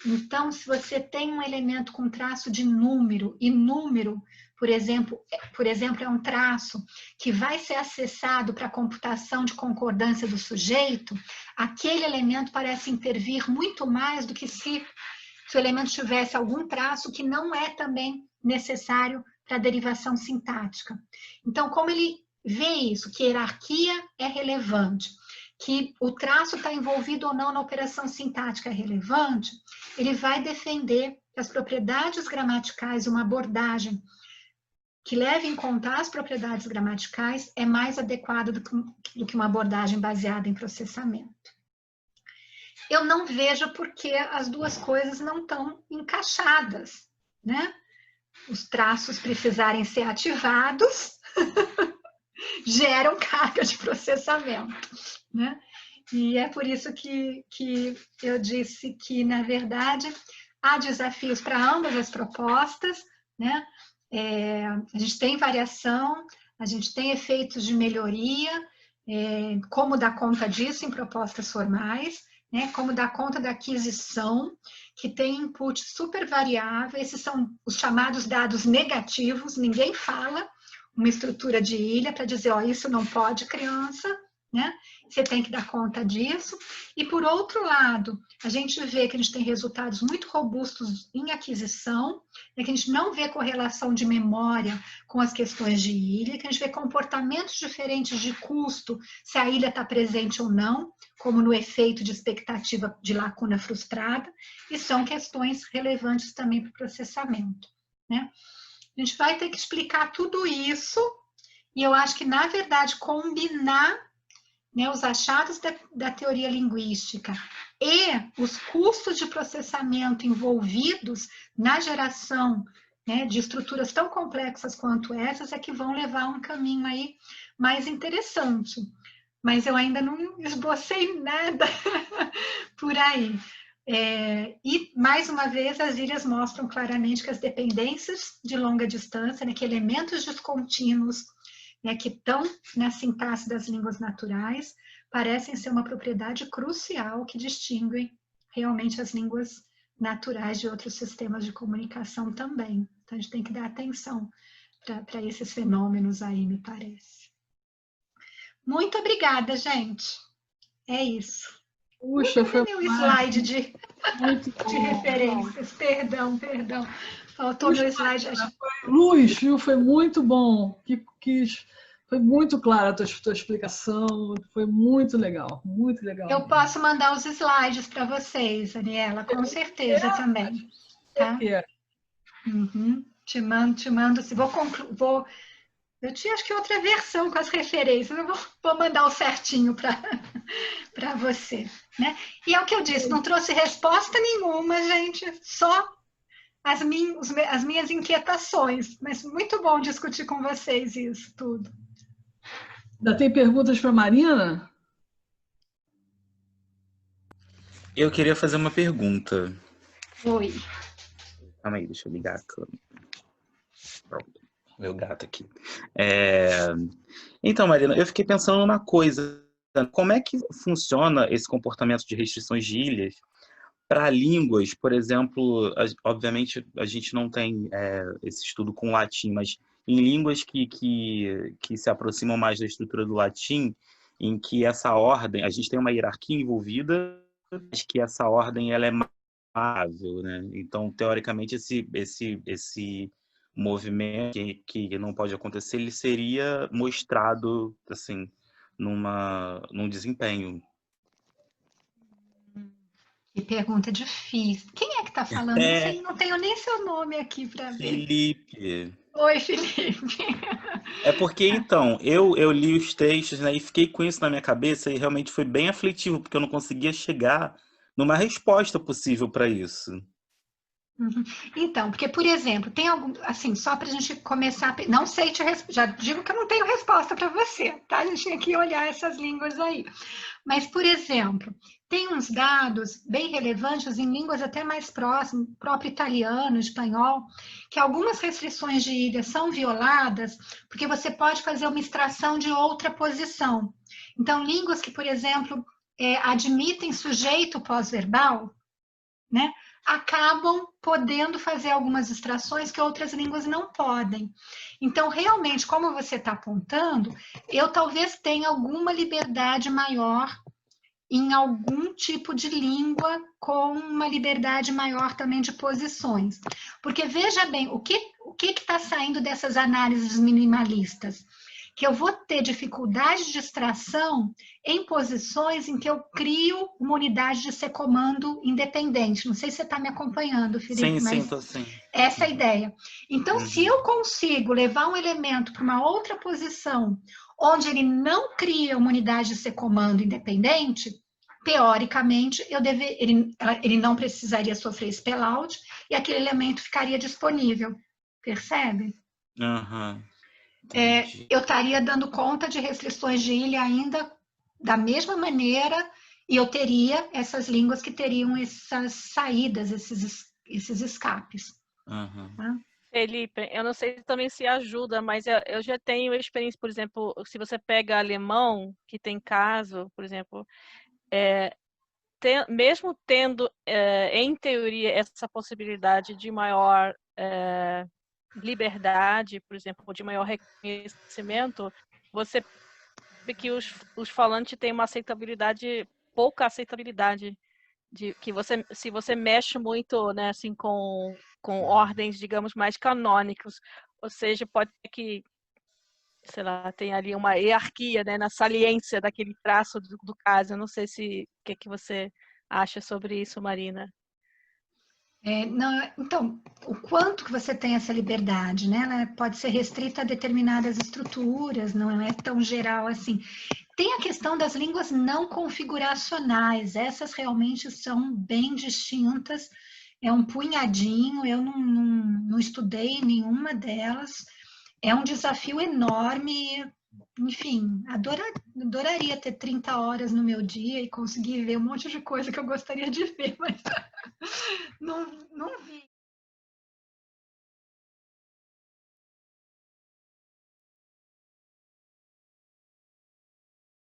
Então, se você tem um elemento com traço de número, e número, por exemplo, é um traço que vai ser acessado para a computação de concordância do sujeito, aquele elemento parece intervir muito mais do que se o elemento tivesse algum traço que não é também necessário para a derivação sintática. Então, como ele vê isso, que hierarquia é relevante, que o traço está envolvido ou não na operação sintática é relevante, ele vai defender que as propriedades gramaticais, uma abordagem que leve em conta as propriedades gramaticais é mais adequado do que uma abordagem baseada em processamento. Eu não vejo por que as duas coisas não estão encaixadas, né? Os traços precisarem ser ativados geram carga de processamento, né? E é por isso que eu disse que, na verdade, há desafios para ambas as propostas, né? A gente tem variação, a gente tem efeitos de melhoria, como dar conta disso em propostas formais, né? Como dar conta da aquisição, que tem input super variável, esses são os chamados dados negativos, ninguém fala uma estrutura de ilha para dizer, ó, isso não pode, criança, né? Você tem que dar conta disso. E, por outro lado, a gente vê que a gente tem resultados muito robustos em aquisição, né? Que a gente não vê correlação de memória com as questões de ilha, que a gente vê comportamentos diferentes de custo, se a ilha está presente ou não, como no efeito de expectativa de lacuna frustrada, e são questões relevantes também para o processamento, né? A gente vai ter que explicar tudo isso, e eu acho que, na verdade, combinar, né, os achados da teoria linguística e os custos de processamento envolvidos na geração, né, de estruturas tão complexas quanto essas é que vão levar a um caminho aí mais interessante. Mas eu ainda não esbocei nada por aí. E, mais uma vez, as ilhas mostram claramente que as dependências de longa distância, né, que elementos descontínuos, né, que estão na sintaxe das línguas naturais, parecem ser uma propriedade crucial que distinguem realmente as línguas naturais de outros sistemas de comunicação também. Então, a gente tem que dar atenção para esses fenômenos aí, me parece. Muito obrigada, gente. É isso. Puxa, foi meu slide de referências. Perdão. Faltou meu slide. Luiz, viu? Foi muito bom. Foi muito clara a tua explicação. Foi muito legal. Muito legal. Eu posso mandar os slides para vocês, Daniela, com certeza também. Tá? Uhum. Te mando. Eu tinha, acho que, outra versão com as referências. Eu vou mandar o certinho para você, né? E é o que eu disse, não trouxe resposta nenhuma, gente, só as minhas inquietações. Mas muito bom discutir com vocês isso tudo. Ainda tem perguntas para a Marina? Eu queria fazer uma pergunta. Oi. Calma aí, deixa eu ligar a câmera. Pronto. Meu gato aqui. Então, Marina, eu fiquei pensando numa coisa. Como é que funciona esse comportamento de restrições de ilhas para línguas? Por exemplo, obviamente a gente não tem esse estudo com o latim, mas em línguas que se aproximam mais da estrutura do latim, em que essa ordem, a gente tem uma hierarquia envolvida, mas que essa ordem ela é mável, né? Então, teoricamente, esse movimento que não pode acontecer, ele seria mostrado assim num desempenho. Que pergunta difícil. Quem é que está falando? Não tenho nem seu nome aqui para ver. Felipe. Oi, Felipe. É porque, então, eu li os textos, né, e fiquei com isso na minha cabeça e realmente foi bem aflitivo, porque eu não conseguia chegar numa resposta possível para isso. Uhum. Então, porque, por exemplo, tem algum, assim, só para a gente começar, não sei já digo que eu não tenho resposta para você, tá? A gente tem que olhar essas línguas aí. Mas, por exemplo, tem uns dados bem relevantes em línguas até mais próximas, próprio italiano, espanhol, que algumas restrições de ilha são violadas porque você pode fazer uma extração de outra posição. Então, línguas que, por exemplo, admitem sujeito pós-verbal, né? Acabam podendo fazer algumas extrações que outras línguas não podem. Então, realmente, como você está apontando, eu talvez tenha alguma liberdade maior em algum tipo de língua com uma liberdade maior também de posições. Porque, veja bem, o que está saindo dessas análises minimalistas? que eu vou ter dificuldade de extração em posições em que eu crio uma unidade de C-comando independente. Não sei se você está me acompanhando, Felipe, mas sim. Essa é a ideia. Então, se eu consigo levar um elemento para uma outra posição, onde ele não cria uma unidade de C-comando independente, teoricamente, ele não precisaria sofrer spell-out e aquele elemento ficaria disponível. Percebe? Eu estaria dando conta de restrições de ilha ainda da mesma maneira e eu teria essas línguas que teriam essas saídas, esses escapes. Tá? Felipe, eu não sei também se ajuda, mas eu já tenho experiência, por exemplo, se você pega alemão, que tem caso, por exemplo, mesmo tendo, em teoria, essa possibilidade de maior liberdade, por exemplo, de maior reconhecimento, você vê que os falantes têm uma aceitabilidade, pouca aceitabilidade, de que se você mexe muito, né, assim, com ordens, digamos, mais canônicas, ou seja, pode ter que, sei lá, tem ali uma hierarquia, né, na saliência daquele traço do caso. Eu não sei o que você acha sobre isso, Marina. Então, o quanto que você tem essa liberdade, né? Ela pode ser restrita a determinadas estruturas, não é tão geral assim. Tem a questão das línguas não configuracionais, essas realmente são bem distintas, é um punhadinho, eu não estudei nenhuma delas, é um desafio enorme, enfim, adoraria ter 30 horas no meu dia e conseguir ver um monte de coisa que eu gostaria de ver, mas